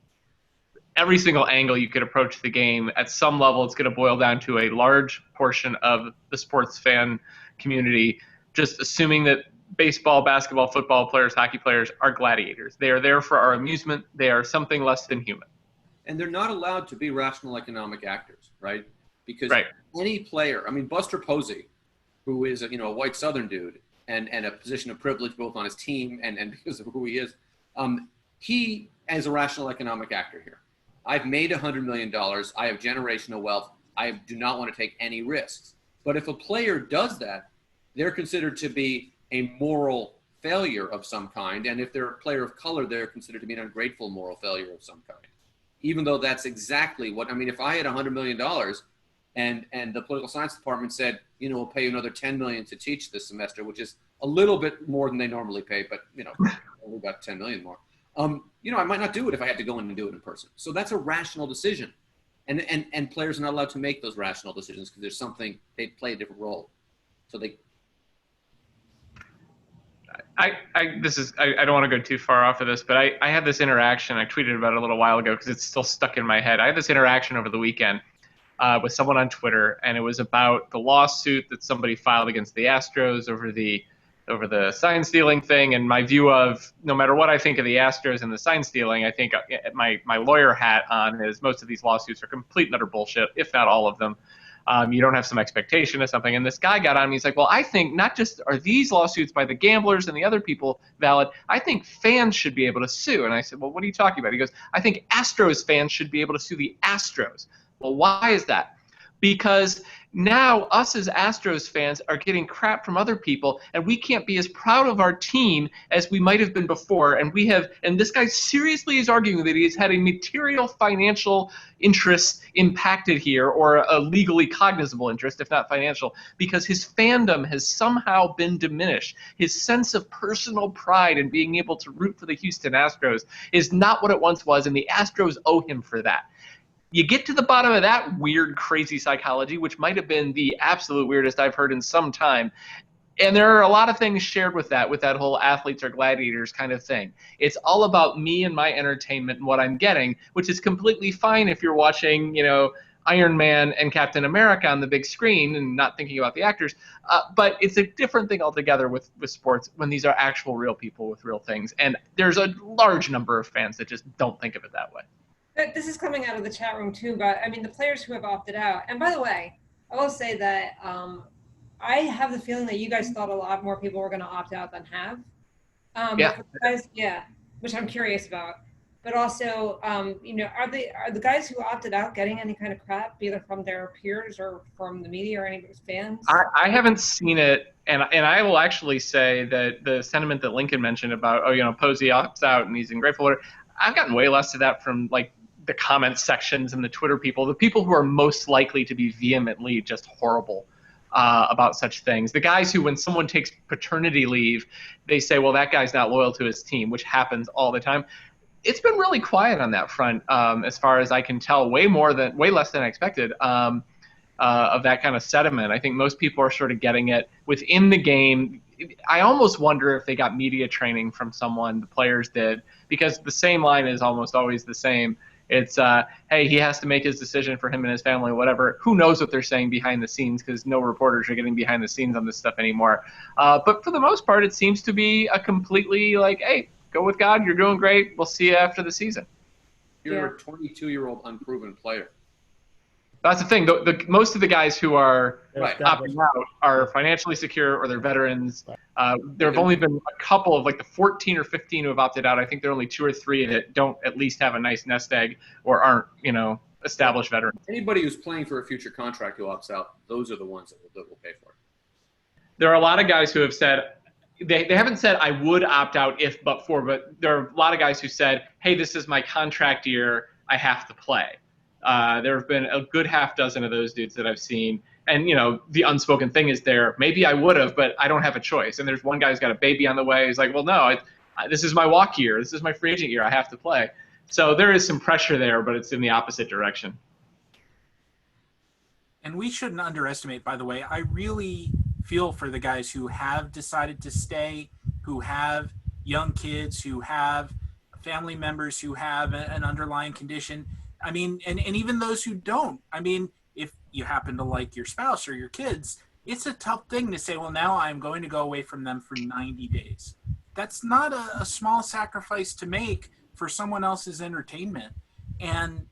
angle you could approach the game. At some level, it's going to boil down to a large portion of the sports fan community just assuming that baseball, basketball, football players, hockey players are gladiators. They are there for our amusement. They are something less than human. And they're not allowed to be rational economic actors, right? Because any player, Buster Posey, who is a white Southern dude and a position of privilege both on his team and because of who he is, he is a rational economic actor here. I've made $100 million. I have generational wealth. I do not want to take any risks. But if a player does that, they're considered to be a moral failure of some kind. And if they're a player of color, they're considered to be an ungrateful moral failure of some kind. Even though that's exactly what, I mean, if I had $100 million and the political science department said, you know, we'll pay you another $10 million to teach this semester, which is a little bit more than they normally pay, but, you know, we got 10 million more. You know, I might not do it if I had to go in and do it in person. So that's a rational decision. And players are not allowed to make those rational decisions because there's something, they play a different role. So they. I don't want to go too far off of this, but I had this interaction. I tweeted about it a little while ago because it's still stuck in my head. I had this interaction over the weekend with someone on Twitter, and it was about the lawsuit that somebody filed against the Astros over the sign stealing thing. And my view of, no matter what I think of the Astros and the sign stealing, I think my lawyer hat on is most of these lawsuits are complete and utter bullshit, if not all of them. You don't have some expectation of something. And this guy got on me. He's like, well, I think not just are these lawsuits by the gamblers and the other people valid, I think fans should be able to sue. And I said, well, what are you talking about? He goes, I think Astros fans should be able to sue the Astros. Well, why is that? Because now us as Astros fans are getting crap from other people, and we can't be as proud of our team as we might have been before. And this guy seriously is arguing that he's had a material financial interest impacted here, or a legally cognizable interest, if not financial, because his fandom has somehow been diminished. His sense of personal pride in being able to root for the Houston Astros is not what it once was, and the Astros owe him for that. You get to the bottom of that weird, crazy psychology, which might have been the absolute weirdest I've heard in some time. And there are a lot of things shared with that whole athletes are gladiators kind of thing. It's all about me and my entertainment and what I'm getting, which is completely fine if you're watching, you know, Iron Man and Captain America on the big screen and not thinking about the actors. But it's a different thing altogether with sports when these are actual real people with real things. And there's a large number of fans that just don't think of it that way. This is coming out of the chat room too, but I mean, the players who have opted out, and by the way, I will say that I have the feeling that you guys thought a lot more people were going to opt out than have. Which I'm curious about. But also, you know, are the guys who opted out getting any kind of crap, either from their peers or from the media or anybody's fans? I haven't seen it, and I will actually say that the sentiment that Lincoln mentioned about, oh, you know, Posey opts out and he's ungrateful, I've gotten way less of that from, like, the comment sections and the Twitter people, the people who are most likely to be vehemently just horrible about such things. The guys who, when someone takes paternity leave, they say, well, that guy's not loyal to his team, which happens all the time. It's been really quiet on that front, as far as I can tell, way less than I expected of that kind of sentiment. I think most people are sort of getting it within the game. I almost wonder if they got media training from someone, the players did, because the same line is almost always the same. It's, hey, he has to make his decision for him and his family, whatever. Who knows what they're saying behind the scenes, because no reporters are getting behind the scenes on this stuff anymore. But for the most part, it seems to be a completely like, hey, go with God. You're doing great. We'll see you after the season. You're a 22-year-old unproven player. That's the thing. Most of the guys who are opting out are financially secure or they're veterans. There have only been a couple of, like, the 14 or 15 who have opted out. I think there are only 2 or 3 that don't at least have a nice nest egg or aren't, you know, established veterans. Anybody who's playing for a future contract who opts out, those are the ones that will pay for it. There are a lot of guys who have said, they haven't said I would opt out if but for, but there are a lot of guys who said, hey, this is my contract year. I have to play. There have been a good half dozen of those dudes that I've seen. And, you know, the unspoken thing is there. Maybe I would have, but I don't have a choice. And there's one guy who's got a baby on the way. He's like, well, no, this is my walk year. This is my free agent year. I have to play. So there is some pressure there, but it's in the opposite direction. And we shouldn't underestimate, by the way, I really feel for the guys who have decided to stay, who have young kids, who have family members who have an underlying condition. I mean, and even those who don't. I mean, if you happen to like your spouse or your kids, it's a tough thing to say, well, now I'm going to go away from them for 90 days. That's not a small sacrifice to make for someone else's entertainment. And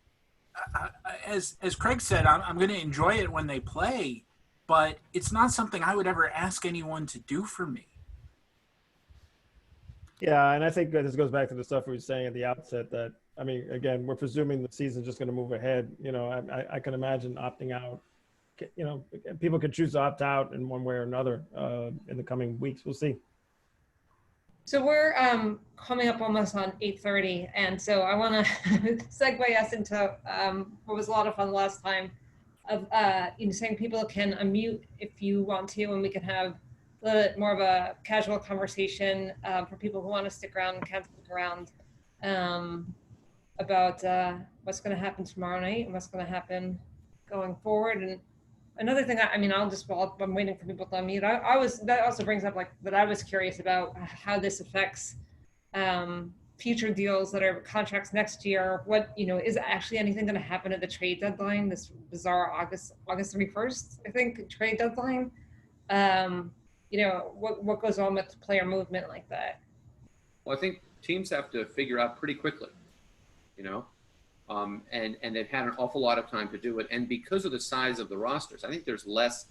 as Craig said, I'm going to enjoy it when they play, but it's not something I would ever ask anyone to do for me. Yeah, and I think this goes back to the stuff we were saying at the outset that, I mean, again, we're presuming the season's just going to move ahead. You know, I can imagine opting out. You know, people could choose to opt out in one way or another in the coming weeks. We'll see. So we're coming up almost on 8:30, and so I want to segue us into what was a lot of fun last time of saying people can unmute if you want to, and we can have a little bit more of a casual conversation for people who want to stick around and can't stick around about what's going to happen tomorrow night and what's going to happen going forward. And another thing, while I'm waiting for people to unmute, that also brings up that I was curious about how this affects future deals that are contracts next year. What, is actually anything going to happen at the trade deadline, this bizarre August 31st, I think, trade deadline? What goes on with player movement like that? Well, I think teams have to figure out pretty quickly, and they've had an awful lot of time to do it. And because of the size of the rosters, I think there's less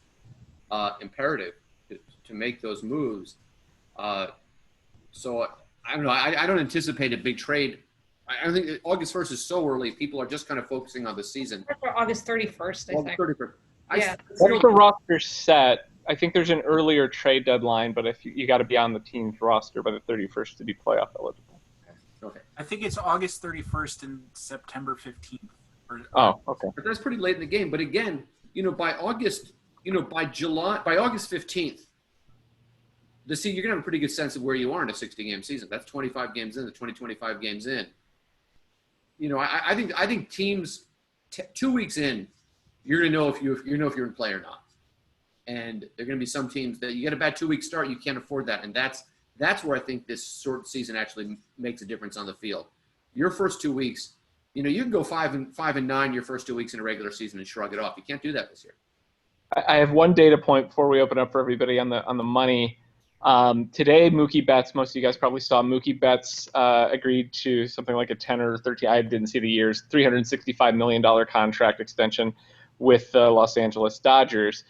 imperative to make those moves. So I don't know. I don't anticipate a big trade. I think that August 1st is so early. People are just kind of focusing on the season. August 31st, I think. 31st. Yeah. Once the roster's set, I think there's an earlier trade deadline, but if you got to be on the team's roster by the 31st to be playoff eligible. Okay. I think it's August 31st and September 15th. Oh, okay. But that's pretty late in the game. But again, by August 15th, you're gonna have a pretty good sense of where you are in a 60-game season. That's 25 games in, 25 games in. I think teams 2 weeks in, you're gonna know if you're in play or not. And there are gonna be some teams that you get a bad 2-week start, you can't afford that, and that's where I think this short season actually makes a difference on the field. Your first 2 weeks, you can go 5-9 your first 2 weeks in a regular season and shrug it off. You can't do that this year. I have one data point before we open up for everybody on the money. Today, Mookie Betts, most of you guys probably saw Mookie Betts agreed to something like a 10 or 13, I didn't see the years, $365 million contract extension with the Los Angeles Dodgers.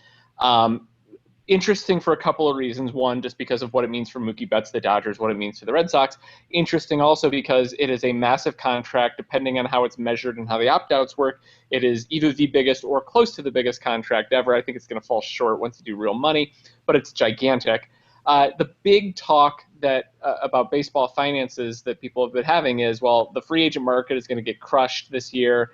Interesting for a couple of reasons. One, just because of what it means for Mookie Betts, the Dodgers, what it means to the Red Sox. Interesting also because it is a massive contract, depending on how it's measured and how the opt-outs work. It is either the biggest or close to the biggest contract ever. I think it's going to fall short once you do real money, but it's gigantic. The big talk about baseball finances that people have been having is, well, the free agent market is going to get crushed this year.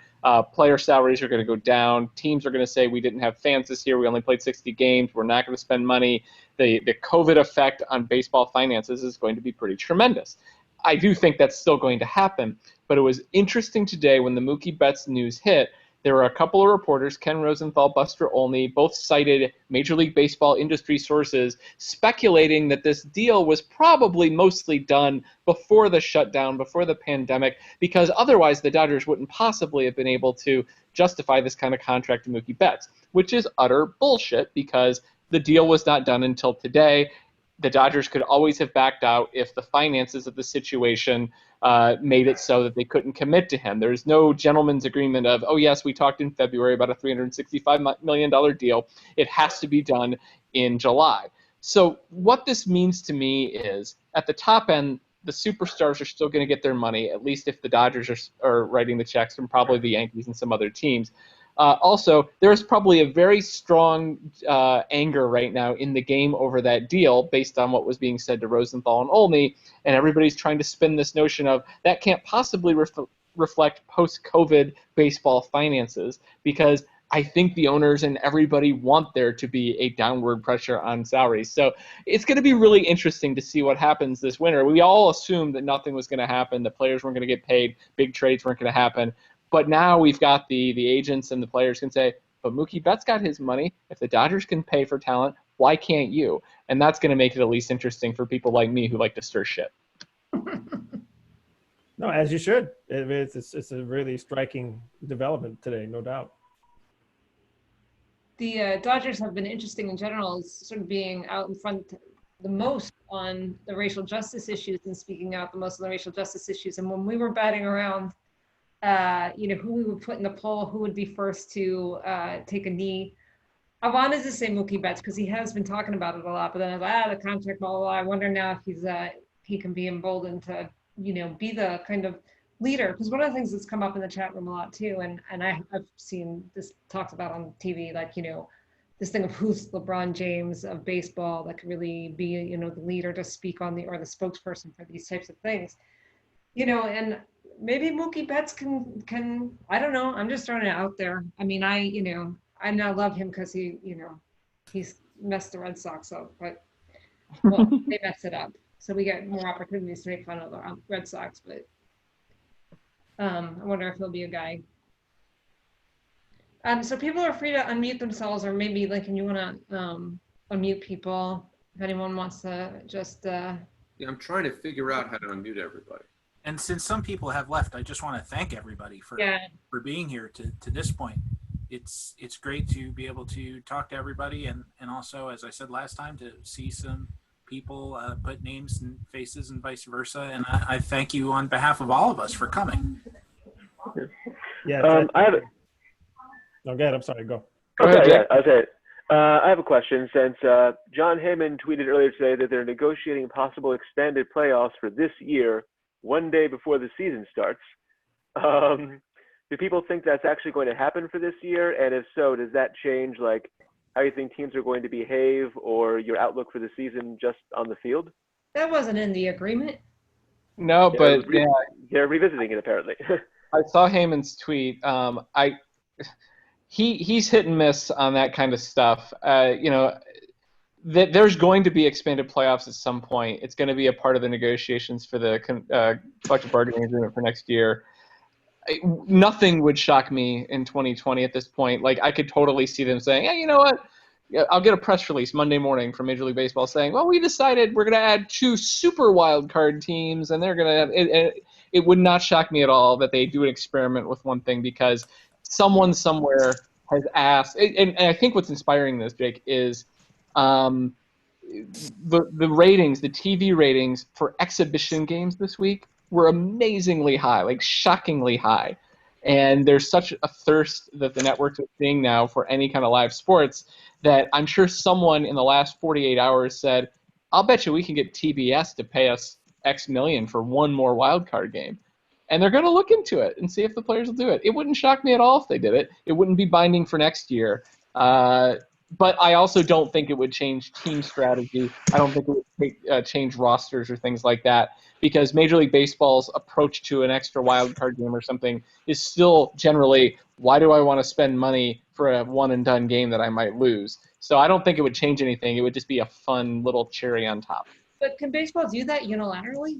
Player salaries are going to go down. Teams are going to say, we didn't have fans this year. We only played 60 games. We're not going to spend money. The COVID effect on baseball finances is going to be pretty tremendous. I do think that's still going to happen. But it was interesting today when the Mookie Betts news hit. There were a couple of reporters, Ken Rosenthal, Buster Olney, both cited Major League Baseball industry sources speculating that this deal was probably mostly done before the shutdown, before the pandemic, because otherwise the Dodgers wouldn't possibly have been able to justify this kind of contract to Mookie Betts, which is utter bullshit because the deal was not done until today. The Dodgers could always have backed out if the finances of the situation made it so that they couldn't commit to him. There's no gentleman's agreement of, oh, yes, we talked in February about a $365 million deal. It has to be done in July. So what this means to me is, at the top end, the superstars are still going to get their money, at least if the Dodgers are writing the checks, and probably the Yankees and some other teams. Also, there's probably a very strong anger right now in the game over that deal based on what was being said to Rosenthal and Olney, and everybody's trying to spin this notion of that can't possibly reflect post-COVID baseball finances, because I think the owners and everybody want there to be a downward pressure on salaries. So it's going to be really interesting to see what happens this winter. We all assumed that nothing was going to happen, the players weren't going to get paid, big trades weren't going to happen. But now we've got the agents and the players can say, but Mookie Betts got his money. If the Dodgers can pay for talent, why can't you? And that's going to make it at least interesting for people like me who like to stir shit. No, as you should. It's a really striking development today, no doubt. The Dodgers have been interesting in general, sort of being out in front the most on the racial justice issues and speaking out the most on the racial justice issues. And when we were batting around, who we would put in the poll, who would be first to take a knee, I wanted to say Mookie Betts because he has been talking about it a lot. But then I was like, the contract, blah, blah, blah. I wonder now if he can be emboldened to, be the kind of leader. Because one of the things that's come up in the chat room a lot too, and I've seen this talked about on TV, this thing of who's LeBron James of baseball that could really be, you know, the leader to speak on or the spokesperson for these types of things. You know, and maybe Mookie Betts can, I don't know, I'm just throwing it out there. I mean, you know, I now love him because he, you know, he's messed the Red Sox up, but well, they messed it up. So we get more opportunities to make fun of the Red Sox, but I wonder if he'll be a guy. So people are free to unmute themselves, or maybe Lincoln, you want to unmute people if anyone wants to just. Yeah, I'm trying to figure out how to unmute everybody. And since some people have left, I just want to thank everybody for being here to this point. It's great to be able to talk to everybody, and also, as I said last time, to see some people put names and faces and vice versa. And I thank you on behalf of all of us for coming. Yeah. I have. No, go ahead. I'm sorry. Go. Okay. Yeah. Okay. I have a question. Since John Heyman tweeted earlier today that they're negotiating possible expanded playoffs for this year, one day before the season starts. Do people think that's actually going to happen for this year? And if so, does that change like how you think teams are going to behave or your outlook for the season just on the field? That wasn't in the agreement. No, but they're revisiting it apparently. I saw Heyman's tweet. He's hit and miss on that kind of stuff. You know, there's going to be expanded playoffs at some point. It's going to be a part of the negotiations for the collective bargaining agreement for next year. Nothing would shock me in 2020 at this point. Like, I could totally see them saying, hey, you know what? I'll get a press release Monday morning from Major League Baseball saying, well, we decided we're going to add 2 super wild card teams, and they're going to have it. It would not shock me at all that they do an experiment with one thing, because someone somewhere has asked, and I think what's inspiring this, Jake, is the ratings, the TV ratings for exhibition games this week were amazingly high, like shockingly high. And there's such a thirst that the networks are seeing now for any kind of live sports that I'm sure someone in the last 48 hours said, I'll bet you we can get TBS to pay us X million for one more wild card game. And they're going to look into it and see if the players will do it. It wouldn't shock me at all if they did it. It wouldn't be binding for next year. But I also don't think it would change team strategy. I don't think it would change rosters or things like that, because Major League Baseball's approach to an extra wild card game or something is still generally, why do I want to spend money for a one-and-done game that I might lose? So I don't think it would change anything. It would just be a fun little cherry on top. But can baseball do that unilaterally?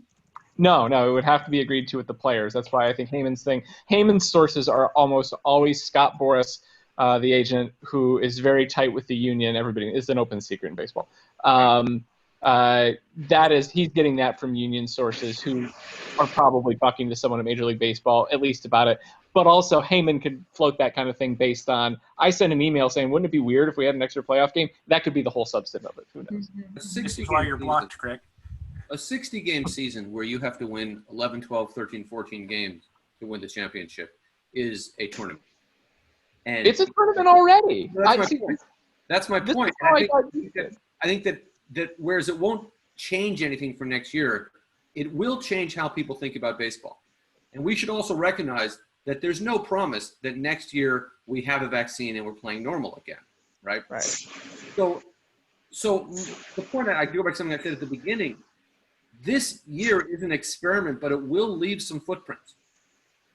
No, it would have to be agreed to with the players. That's why I think Heyman's sources are almost always Scott Boras, the agent, who is very tight with the union. Everybody, it's an open secret in baseball. He's getting that from union sources who are probably talking to someone at Major League Baseball, at least about it. But also Heyman could float that kind of thing based on, I sent an email saying, wouldn't it be weird if we had an extra playoff game? That could be the whole substance of it. Who knows? This is why you're blocked, Craig. A 60-game season where you have to win 11, 12, 13, 14 games to win the championship is a tournament. And it's a tournament already. That's my point. I think that whereas it won't change anything for next year, it will change how people think about baseball. And we should also recognize that there's no promise that next year we have a vaccine and we're playing normal again, right? Right. So the point, I go back to something I said at the beginning, this year is an experiment, but it will leave some footprints.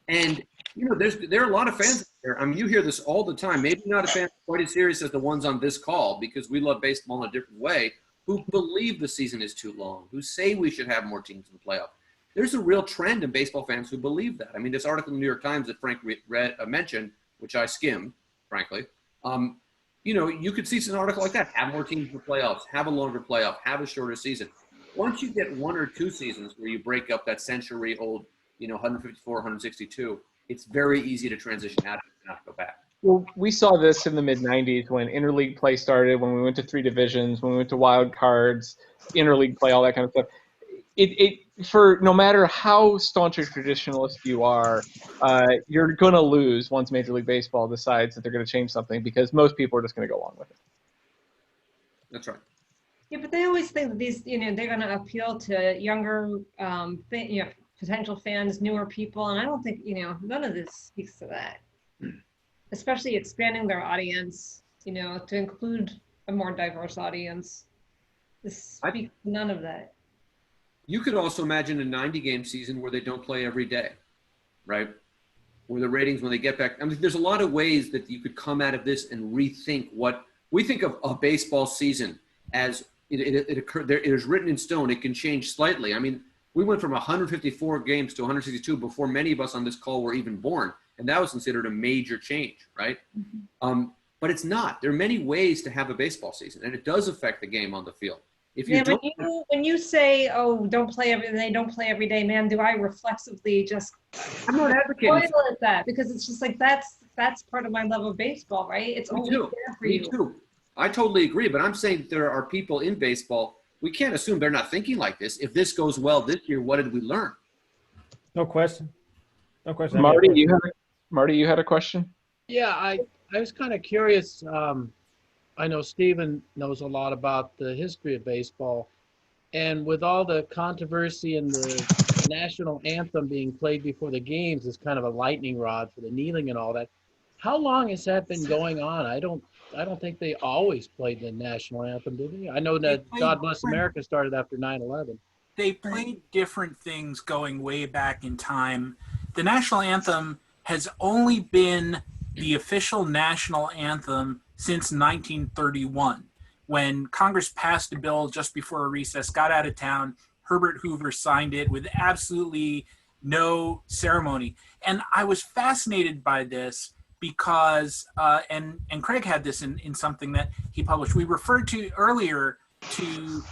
And, you know, there are a lot of fans out there. I mean, you hear this all the time. Maybe not a fan quite as serious as the ones on this call, because we love baseball in a different way, who believe the season is too long, who say we should have more teams in the playoff. There's a real trend in baseball fans who believe that. I mean, this article in the New York Times that Frank mentioned, which I skimmed, frankly, you know, you could see an article like that. Have more teams in the playoffs, have a longer playoff, have a shorter season. Once you get 1 or 2 seasons where you break up that century-old, you know, 154, 162, it's very easy to transition out of it and not go back. Well, we saw this in the mid-'90s when interleague play started, when we went to 3 divisions, when we went to wild cards, interleague play, all that kind of stuff. For no matter how staunch a traditionalist you are, you're going to lose once Major League Baseball decides that they're going to change something, because most people are just going to go along with it. That's right. Yeah, but they always think that these, you know, they're going to appeal to younger, you know, potential fans, newer people, and I don't think, you know, none of this speaks to that. Especially expanding their audience. to include a more diverse audience. This speaks none of that. You could also imagine a 90-game season where they don't play every day, right? Where the ratings, when they get back, I mean, there's a lot of ways that you could come out of this and rethink what we think of a baseball season as it occurred. It is written in stone. It can change slightly. I mean, we went from 154 games to 162 before many of us on this call were even born, and that was considered a major change, right? Mm-hmm. But it's not. There are many ways to have a baseball season, and it does affect the game on the field. If you when you say, "Oh, don't play every day," man, do I reflexively just? I'm not advocating at that because it's just like that's part of my love of baseball, right? It's only there for you. Me too. I totally agree, but I'm saying that there are people in baseball. We can't assume they're not thinking like this. If this goes well this year, what did we learn? No question. No question. Marty, you had a question? Yeah, I was kind of curious. I know Stephen knows a lot about the history of baseball, and with all the controversy and the national anthem being played before the games is kind of a lightning rod for the kneeling and all that. How long has that been going on? I don't think they always played the national anthem, did they? I know that God Bless America started after 9/11. They played different things going way back in time. The national anthem has only been the official national anthem since 1931, when Congress passed a bill just before a recess, got out of town. Herbert Hoover signed it with absolutely no ceremony. And I was fascinated by this because, and Craig had this in something that he published. We referred to earlier to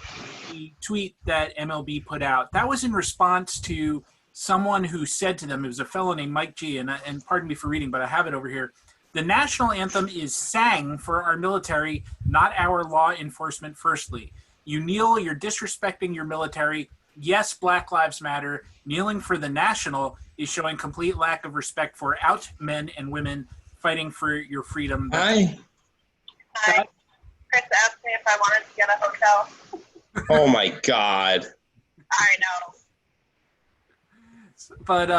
the tweet that MLB put out. That was in response to someone who said to them, it was a fellow named Mike G, and pardon me for reading, but I have it over here. The national anthem is sang for our military, not our law enforcement firstly. You kneel, you're disrespecting your military. Yes, Black Lives Matter. Kneeling for the national is showing complete lack of respect for out men and women fighting for your freedom. Hi. Chris asked me if I wanted to get a hotel. Oh my God. I know. But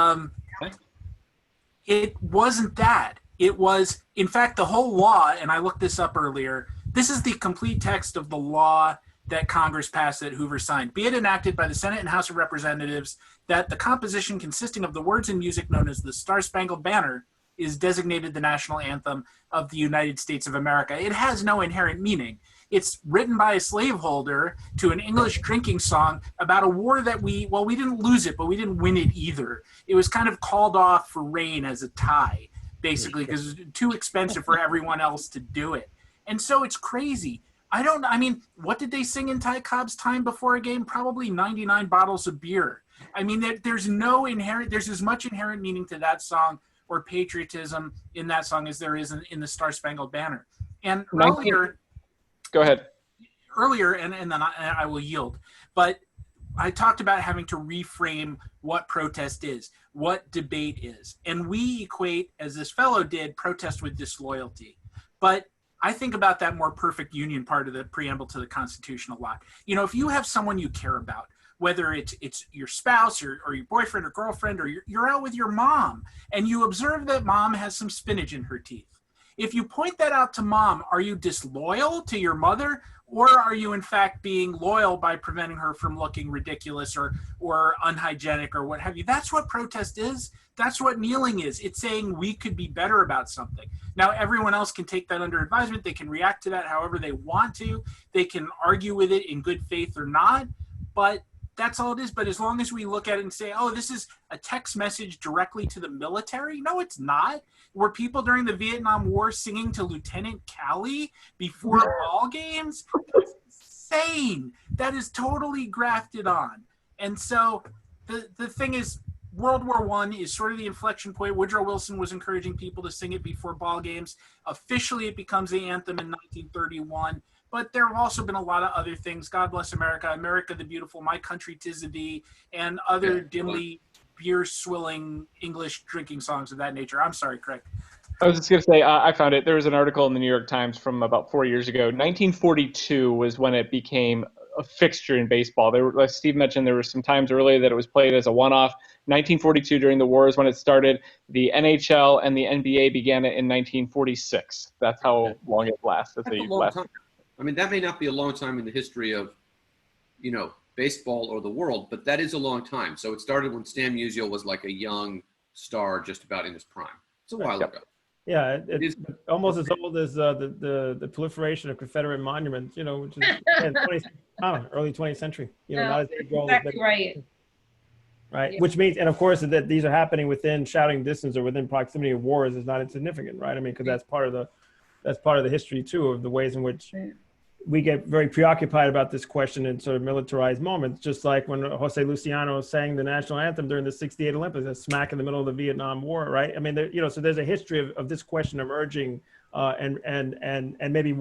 it wasn't that. It was, in fact, the whole law, and I looked this up earlier, this is the complete text of the law that Congress passed that Hoover signed. Be it enacted by the Senate and House of Representatives that the composition consisting of the words and music known as the Star-Spangled Banner is designated the national anthem of the United States of America. It has no inherent meaning. It's written by a slaveholder to an English drinking song about a war that we didn't lose it, but we didn't win it either. It was kind of called off for rain as a tie, basically, because it was too expensive for everyone else to do it. And so it's crazy. What did they sing in Ty Cobb's time before a game? Probably 99 bottles of beer. I mean, there's as much inherent meaning to that song or patriotism in that song as there is in the Star-Spangled Banner. And earlier, go ahead. Earlier, and then I will yield, but I talked about having to reframe what protest is, what debate is. And we equate, as this fellow did, protest with disloyalty. But I think about that more perfect union part of the preamble to the Constitution a lot. You know, if you have someone you care about, whether it's your spouse or your boyfriend or girlfriend, or you're out with your mom, and you observe that mom has some spinach in her teeth. If you point that out to mom, are you disloyal to your mother? Or are you, in fact, being loyal by preventing her from looking ridiculous or unhygienic or what have you? That's what protest is. That's what kneeling is. It's saying we could be better about something. Now, everyone else can take that under advisement. They can react to that however they want to. They can argue with it in good faith or not. But that's all it is. But as long as we look at it and say, oh, this is a text message directly to the military. No, it's not. Were people during the Vietnam War singing to Lieutenant Calley before ball games? That's insane. That is totally grafted on. And so the thing is, World War I is sort of the inflection point. Woodrow Wilson was encouraging people to sing it before ball games. Officially, it becomes the anthem in 1931. But there have also been a lot of other things. God Bless America, America the Beautiful, My Country 'Tis of Thee, and other dimly beer-swilling English drinking songs of that nature. I'm sorry, Craig. I was just going to say, I found it. There was an article in the New York Times from about 4 years ago. 1942 was when it became a fixture in baseball. There were, like Steve mentioned, there were some times earlier that it was played as a one-off. 1942 during the wars when it started. The NHL and the NBA began it in 1946. That's how long it lasts. That's a long time. I mean, that may not be a long time in the history of, baseball or the world, but that is a long time. So it started when Stan Musial was like a young star, just about in his prime. It's a while ago. Yeah, it's almost as old as the proliferation of Confederate monuments, which is early 20th century. Not as exactly right. Right, Yeah. which means, and of course, that these are happening within shouting distance or within proximity of wars is not insignificant, right? I mean, because that's part of the history too of the ways in which we get very preoccupied about this question in sort of militarized moments, just like when Jose Luciano sang the national anthem during the '68 Olympics, that's smack in the middle of the Vietnam War, right? I mean, so there's a history of this question emerging and maybe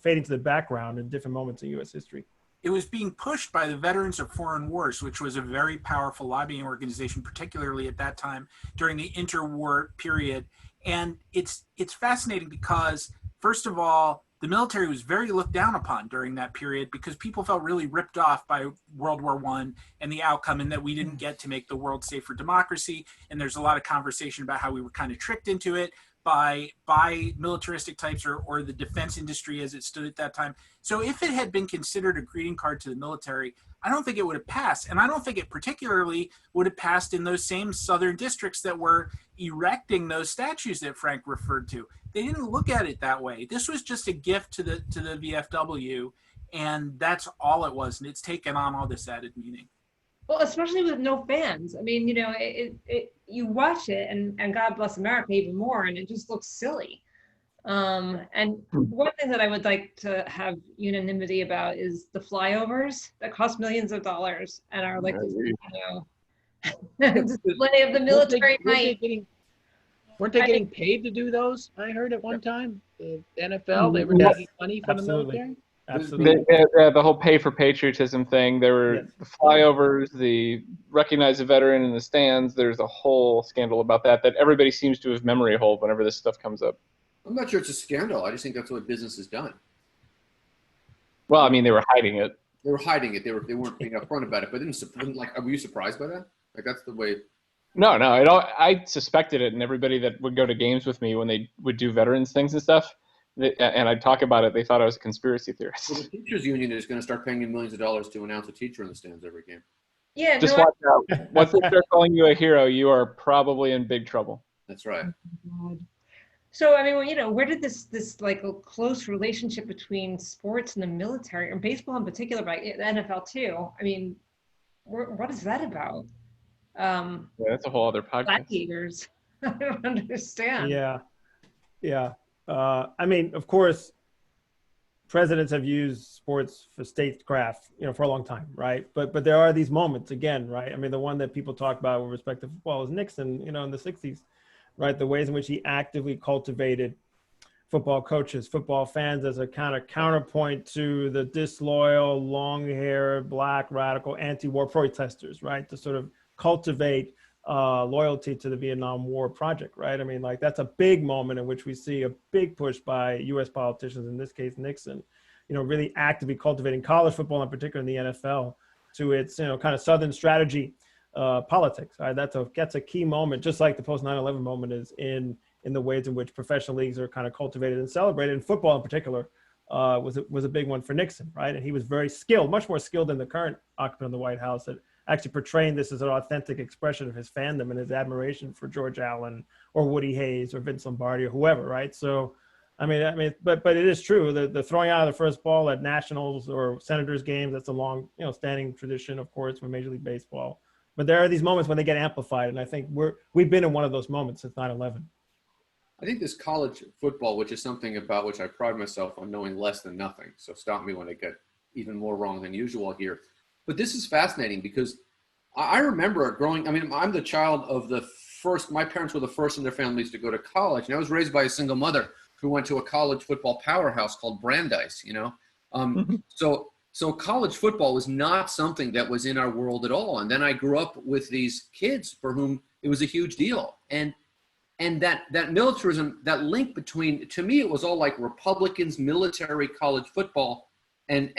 fading to the background in different moments in U.S. history. It was being pushed by the Veterans of Foreign Wars, which was a very powerful lobbying organization, particularly at that time during the interwar period. And it's fascinating because, first of all, the military was very looked down upon during that period because people felt really ripped off by World War I and the outcome, and that we didn't get to make the world safe for democracy. And there's a lot of conversation about how we were kind of tricked into it by militaristic types or the defense industry as it stood at that time. So if it had been considered a greeting card to the military, I don't think it would have passed. And I don't think it particularly would have passed in those same southern districts that were erecting those statues that Frank referred to. They didn't look at it that way. This was just a gift to the VFW, and that's all it was. And it's taken on all this added meaning. Well, especially with no fans. I mean, you watch it, and God bless America even more, and it just looks silly. And one thing that I would like to have unanimity about is the flyovers that cost millions of dollars and are like display of the military might. Weren't they getting paid to do those? I heard at one time, the NFL, they were taking money from the military. Absolutely. The whole pay for patriotism thing. There were the flyovers, the recognize a veteran in the stands. There's a whole scandal about that everybody seems to have memory hold whenever this stuff comes up. I'm not sure it's a scandal. I just think that's what business has done. Well, I mean, they were hiding it. They were hiding it. They weren't being upfront about it. But were you surprised by that? Like, that's the way. No. I suspected it, and everybody that would go to games with me when they would do veterans things and stuff, and I'd talk about it, they thought I was a conspiracy theorist. Well, the teachers union is going to start paying you millions of dollars to announce a teacher in the stands every game. Yeah. Just watch out. Once they start calling you a hero, you are probably in big trouble. That's right. So, I mean, where did this like a close relationship between sports and the military, or baseball in particular, but the NFL too? I mean, what is that about? Yeah, that's a whole other podcast. Gladiators. I don't understand. Yeah. I mean, of course, presidents have used sports for statecraft, for a long time, right? But there are these moments again, right? I mean, the one that people talk about with respect to football is Nixon, in the 60s, right? The ways in which he actively cultivated football coaches, football fans as a kind of counterpoint to the disloyal, long-haired, black, radical, anti-war protesters, right? To sort of cultivate loyalty to the Vietnam War project, right? I mean, like, that's a big moment in which we see a big push by U.S. politicians, in this case Nixon, really actively cultivating college football, in particular in the NFL, to its kind of Southern strategy politics. Right? That's a key moment, just like the post 9/11 moment is in the ways in which professional leagues are kind of cultivated and celebrated. And football in particular was a big one for Nixon, right? And he was very skilled, much more skilled than the current occupant of the White House, at actually portraying this as an authentic expression of his fandom and his admiration for George Allen or Woody Hayes or Vince Lombardi or whoever, right? So, I mean, but it is true that the throwing out of the first ball at Nationals or Senators games, that's a long, standing tradition, of course, for Major League Baseball. But there are these moments when they get amplified, and I think we've been in one of those moments since 9/11. I think this college football, which is something about which I pride myself on knowing less than nothing, so stop me when I get even more wrong than usual here. But this is fascinating because I remember growing, I'm the child of my parents were the first in their families to go to college. And I was raised by a single mother who went to a college football powerhouse called Brandeis, So college football was not something that was in our world at all. And then I grew up with these kids for whom it was a huge deal. And that militarism, that link between, to me, it was all like Republicans, military, college football, and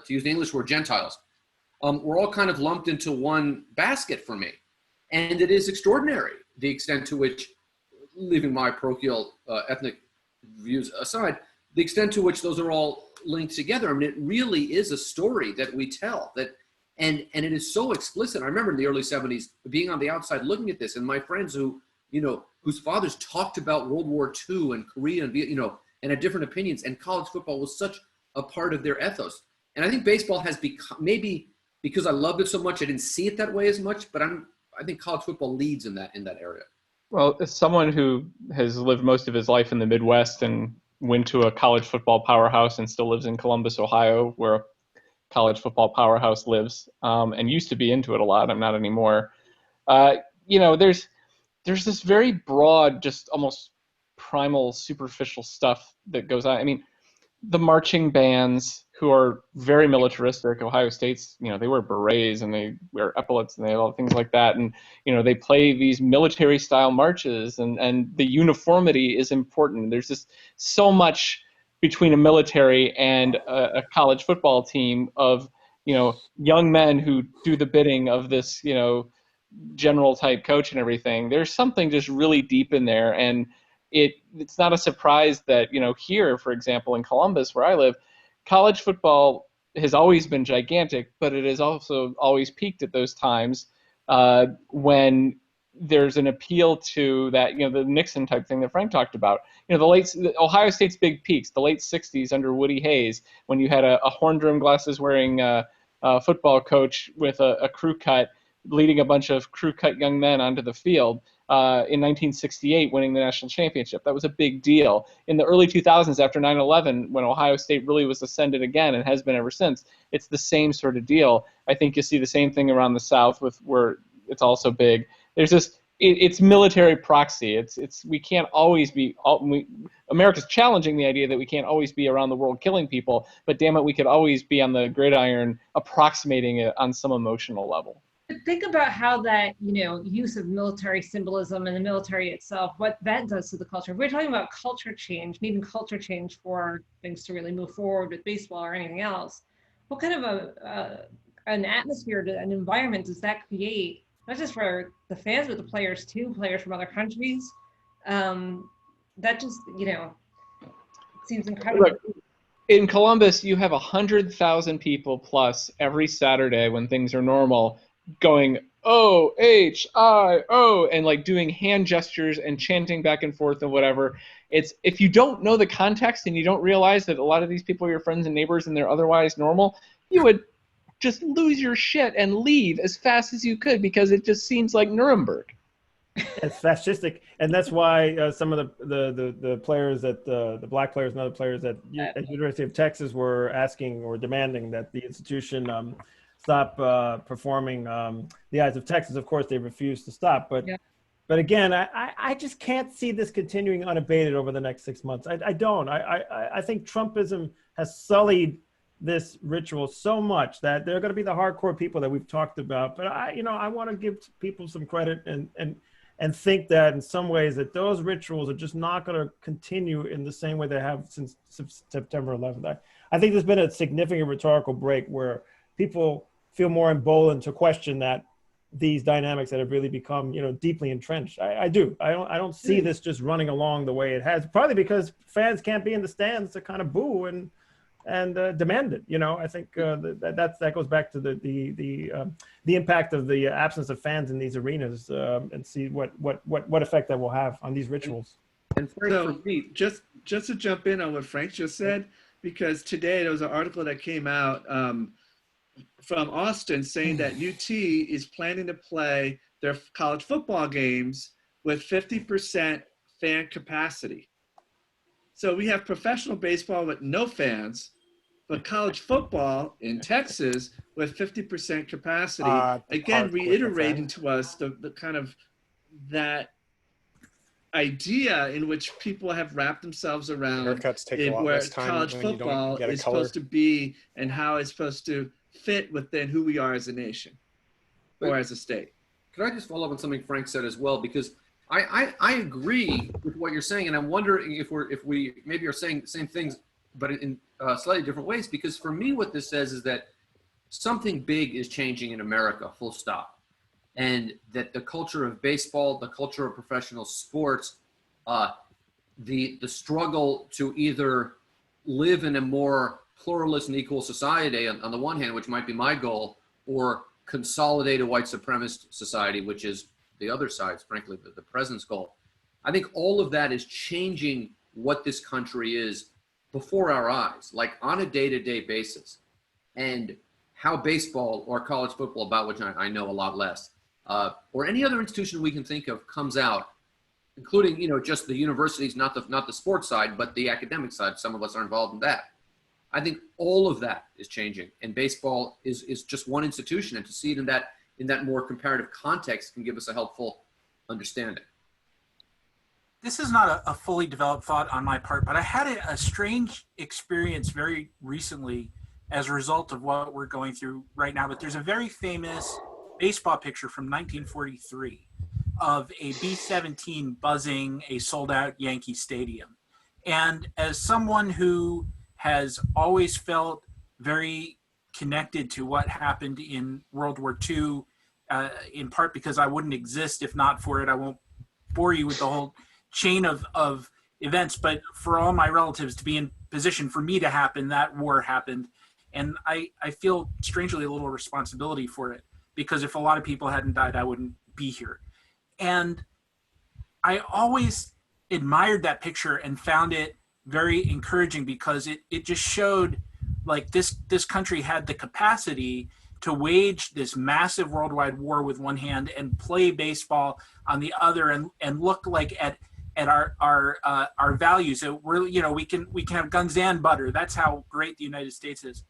to use the English word, Gentiles, were all kind of lumped into one basket for me. And it is extraordinary, the extent to which, leaving my parochial ethnic views aside, the extent to which those are all linked together. I mean, it really is a story that we tell, and it is so explicit. I remember in the early 70s being on the outside looking at this, and my friends whose fathers talked about World War II and Korea and and had different opinions, and college football was such a part of their ethos. And I think baseball has become, maybe because I loved it so much, I didn't see it that way as much, but I think college football leads in that area. Well, as someone who has lived most of his life in the Midwest and went to a college football powerhouse and still lives in Columbus, Ohio, where a college football powerhouse lives, and used to be into it a lot. I'm not anymore. There's this very broad, just almost primal, superficial stuff that goes on. I mean, the marching bands, who are very militaristic. Ohio State's, they wear berets and they wear epaulets and they have all things like that. And, they play these military style marches, and the uniformity is important. There's just so much between a military and a college football team of, young men who do the bidding of this, general type coach and everything. There's something just really deep in there. And it's not a surprise that, here, for example, in Columbus, where I live, college football has always been gigantic, but it has also always peaked at those times when there's an appeal to that, the Nixon type thing that Frank talked about. The Ohio State's big peaks, the late 60s under Woody Hayes, when you had a horn-rimmed glasses wearing football coach with a crew cut, leading a bunch of crew cut young men onto the field. In 1968, winning the national championship. That was a big deal. In the early 2000s, after 9/11, when Ohio State really was ascended again and has been ever since, it's the same sort of deal. I think you see the same thing around the South where it's also big. There's this, it's military proxy. It's we can't always be, America's challenging the idea that we can't always be around the world killing people, but damn it, we could always be on the gridiron approximating it on some emotional level. Think about how that, use of military symbolism and the military itself, what that does to the culture. If we're talking about culture change, needing culture change for things to really move forward with baseball or anything else. What kind of an atmosphere, an environment does that create? Not just for the fans, but the players too, players from other countries. That just, seems incredible. Look, in Columbus, you have 100,000 people plus every Saturday when things are normal, going O-H-I-O and like doing hand gestures and chanting back and forth and whatever. It's, if you don't know the context and you don't realize that a lot of these people are your friends and neighbors and they're otherwise normal, you would just lose your shit and leave as fast as you could, because it just seems like Nuremberg. It's fascistic, and that's why some of the players that the black players and other players at University of Texas were asking or demanding that the institution stop performing the Eyes of Texas. Of course, they refused to stop. But again, I just can't see this continuing unabated over the next 6 months. I don't. I think Trumpism has sullied this ritual so much that they're going to be the hardcore people that we've talked about. But I want to give people some credit and think that in some ways that those rituals are just not going to continue in the same way they have since September 11th. I think there's been a significant rhetorical break where people feel more emboldened to question that these dynamics that have really become, deeply entrenched. I do. I don't see this just running along the way it has, probably because fans can't be in the stands to kind of boo and demand it. I think that goes back to the impact of the absence of fans in these arenas, and see what effect that will have on these rituals. And so, just to jump in on what Frank just said, because today there was an article that came out from Austin saying that UT is planning to play their college football games with 50% fan capacity. So we have professional baseball with no fans, but college football in Texas with 50% capacity. Again, reiterating to us the kind of that idea in which people have wrapped themselves around in where college football is supposed to be and how it's supposed to fit within who we are as a nation or as a state. Could I just follow up on something Frank said as well? Because I agree with what you're saying, and I'm wondering if we maybe are saying the same things but in slightly different ways, because for me, what this says is that something big is changing in America, full stop. And that the culture of baseball, the culture of professional sports, the struggle to either live in a more pluralist and equal society on the one hand, which might be my goal, or consolidate a white supremacist society, which is the other side's, frankly, the president's goal. I think all of that is changing what this country is before our eyes, like on a day-to-day basis. And how baseball or college football, about which I know a lot less, or any other institution we can think of, comes out, including, you know, just the universities, not the sports side, but the academic side. Some of us are involved in that. I think all of that is changing, and baseball is just one institution, and to see it in that more comparative context can give us a helpful understanding. This is not a fully developed thought on my part, but I had a strange experience very recently as a result of what we're going through right now. But there's a very famous baseball picture from 1943 of a B-17 buzzing a sold-out Yankee Stadium. And as someone who has always felt very connected to what happened in World War II, in part because I wouldn't exist if not for it. I won't bore you with the whole chain of events, but for all my relatives to be in position for me to happen, that war happened. And I feel strangely a little responsibility for it, because if a lot of people hadn't died, I wouldn't be here. And I always admired that picture and found it very encouraging, because it just showed like this country had the capacity to wage this massive worldwide war with one hand and play baseball on the other, and look like at our values. We're, you know, we can have guns and butter. That's how great the United States is.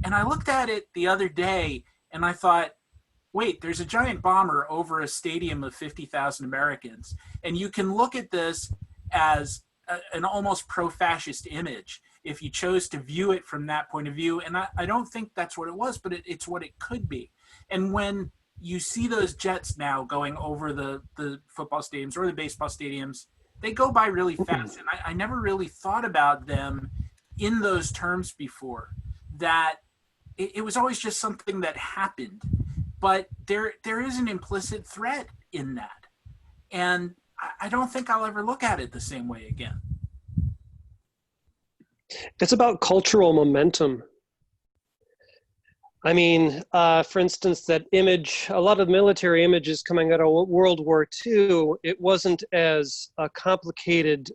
And I looked at it the other day and I thought, wait, there's a giant bomber over a stadium of 50,000 Americans. And you can look at this as an almost pro-fascist image if you chose to view it from that point of view. And I don't think that's what it was, but it's what it could be. And when you see those jets now going over the football stadiums or the baseball stadiums, they go by really fast. And I never really thought about them in those terms before, that it was always just something that happened. But there is an implicit threat in that. And I don't think I'll ever look at it the same way again. It's about cultural momentum. I mean, for instance, that image, a lot of military images coming out of World War II, it wasn't as a complicated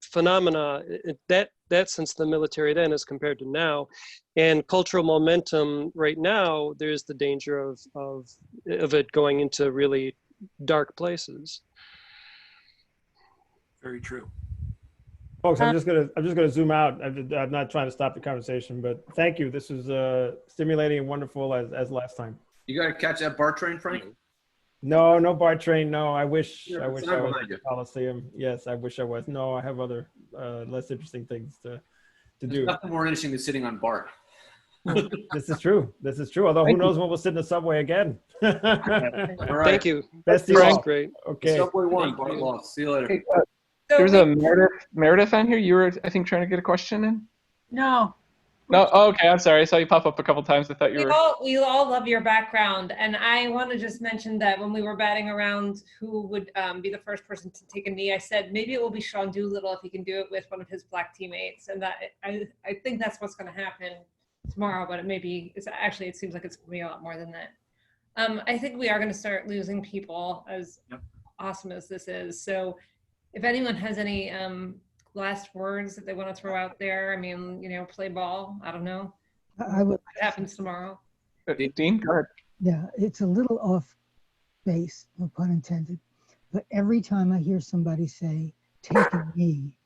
phenomena that since the military then as compared to now. And cultural momentum right now, there's the danger of it going into really dark places. Very true. Folks, I'm just gonna zoom out. I'm not trying to stop the conversation, but thank you. This was stimulating and wonderful as last time. You got to catch that BART train, Frank? No BART train. No, I wish I was behind at the Coliseum. Yes, I wish I was. No, I have other less interesting things to do. There's nothing more interesting than sitting on BART. This is true. This is true. Although who knows when we'll sit in the subway again. All right. Thank you. Best of all. Great. Okay. Subway one, BART lost. See you later. Hey, there's a Meredith on here. You were, I think, trying to get a question in? No. No? Oh, okay. I'm sorry. I saw you pop up a couple times. I thought you were... We all love your background. And I want to just mention that when we were batting around who would be the first person to take a knee, I said maybe it will be Sean Doolittle if he can do it with one of his black teammates. And that I think that's what's going to happen tomorrow, but it seems like it's going to be a lot more than that. I think we are going to start losing people, as awesome as this is. So if anyone has any last words that they want to throw out there, I mean, play ball. I don't know. I would. What happens tomorrow? Dean, go ahead. Yeah, it's a little off base, no pun intended. But every time I hear somebody say, take a knee,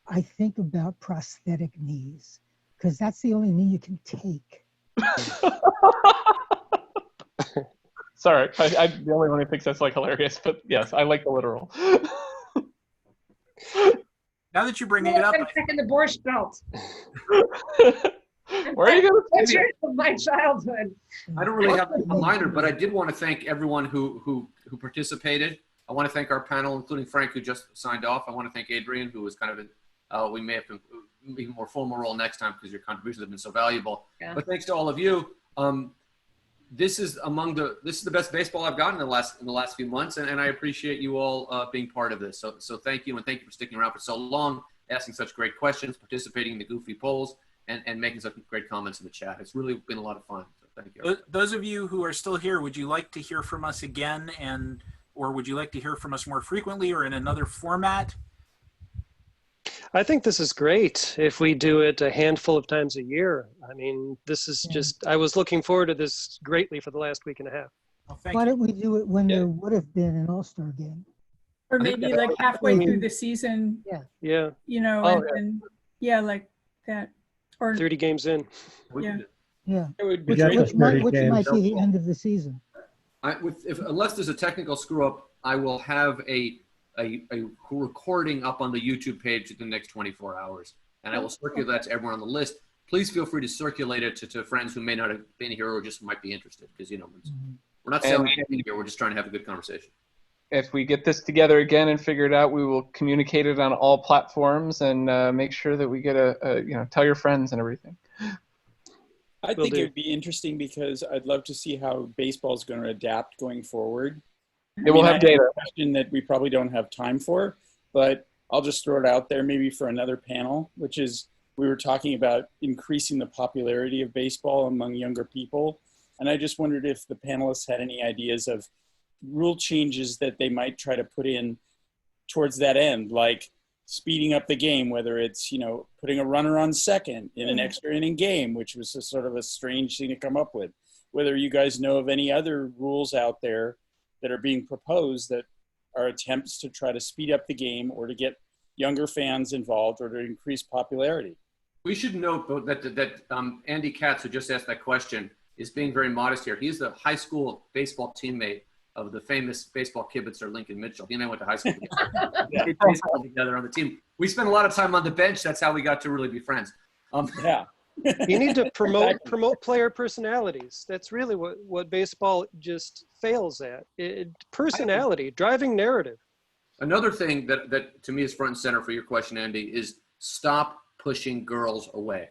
I think about prosthetic knees, because that's the only knee you can take. Sorry, I'm the only one who thinks that's hilarious, but yes, I like the literal. Now that you bring it up, I'm checking the Borscht Belt. Where are you going to from my childhood? I don't really have a reminder, but I did want to thank everyone who participated. I want to thank our panel, including Frank, who just signed off. I want to thank Adrian, who was kind of we may have even more formal role next time because your contributions have been so valuable. Yeah. But thanks to all of you. This is the best baseball I've gotten in the last few months, and I appreciate you all being part of this. So thank you, and thank you for sticking around for so long, asking such great questions, participating in the goofy polls, and making such great comments in the chat. It's really been a lot of fun. So thank you. Those of you who are still here, would you like to hear from us again, or would you like to hear from us more frequently or in another format? I think this is great if we do it a handful of times a year. I mean, this is just, I was looking forward to this greatly for the last week and a half. Well, thank Why you. don't we do it when there would have been an All-Star game? Or maybe like halfway through the season, Yeah, you know, Oh, and yeah, like that. Or 30 games in. yeah. Yeah, It would be which, great. which might be the end of the season. Unless there's a technical screw up, I will have a recording up on the YouTube page in the next 24 hours, and I will circulate that to everyone on the list. Please feel free to circulate it to friends who may not have been here or just might be interested, because we're not selling anything here. We're just trying to have a good conversation. If we get this together again and figure it out, we will communicate it on all platforms and make sure that we get tell your friends and everything. I think it would be interesting because I'd love to see how baseball is going to adapt going forward. It will have data. A question that we probably don't have time for, but I'll just throw it out there maybe for another panel, which is we were talking about increasing the popularity of baseball among younger people. And I just wondered if the panelists had any ideas of rule changes that they might try to put in towards that end, like speeding up the game, whether it's, putting a runner on second in an extra inning game, which was a sort of a strange thing to come up with. Whether you guys know of any other rules out there that are being proposed that are attempts to try to speed up the game or to get younger fans involved or to increase popularity. We should note though, that Andy Katz, who just asked that question, is being very modest here. He's the high school baseball teammate of the famous baseball kibitzer Lincoln Mitchell. He and I went to high school together. We played baseball together on the team. We spent a lot of time on the bench. That's how we got to really be friends. Yeah. You need to promote player personalities. That's really what baseball just fails at. Personality, driving narrative. Another thing that to me is front and center for your question, Andy, is stop pushing girls away.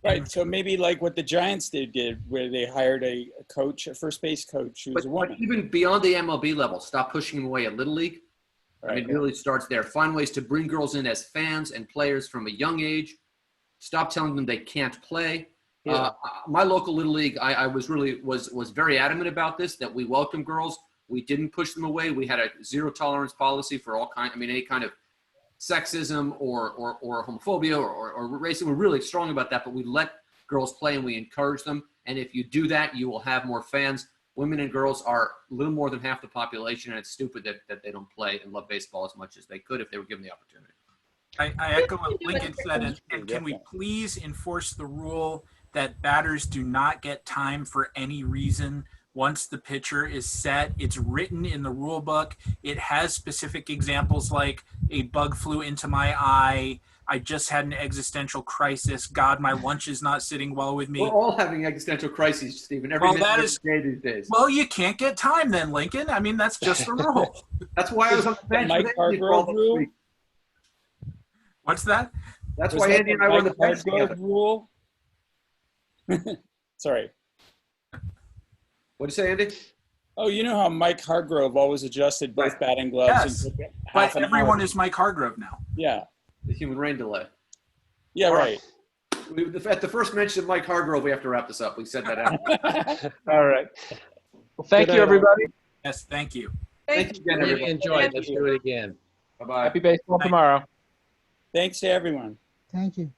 Right. So maybe like what the Giants did where they hired a coach, a first base coach who was a woman. But even beyond the MLB level, stop pushing them away at Little League. Right. It really starts there. Find ways to bring girls in as fans and players from a young age. Stop telling them they can't play. Yeah. My local Little League, I was very adamant about this, that we welcome girls. We didn't push them away. We had a zero tolerance policy for any kind of sexism or homophobia or racism. We're really strong about that, but we let girls play and we encourage them. And if you do that, you will have more fans. Women and girls are a little more than half the population, and it's stupid that they don't play and love baseball as much as they could if they were given the opportunity. I echo what Lincoln said, and can we please enforce the rule that batters do not get time for any reason once the pitcher is set? It's written in the rule book. It has specific examples like a bug flew into my eye. I just had an existential crisis. God, my lunch is not sitting well with me. We're all having existential crises, Stephen. Every day these days. Well, you can't get time then, Lincoln. I mean, that's just the rule. That's why I was on the bench. Mike Hargrove rule? What's that? That's why Andy and I were on the bench together. Rule? Sorry. What'd you say, Andy? Oh, you know how Mike Hargrove always adjusted both batting gloves? Yes, and but everyone is Mike Hargrove now. Yeah. The human rain delay. Yeah, right. At the first mention of Mike Hargrove, we have to wrap this up. We said that out. All right. Well, thank you, everybody. Yes, thank you. Thank you again, Really everybody. enjoyed. Let's do it again. Bye-bye. Happy baseball tomorrow. Thanks to everyone. Thank you.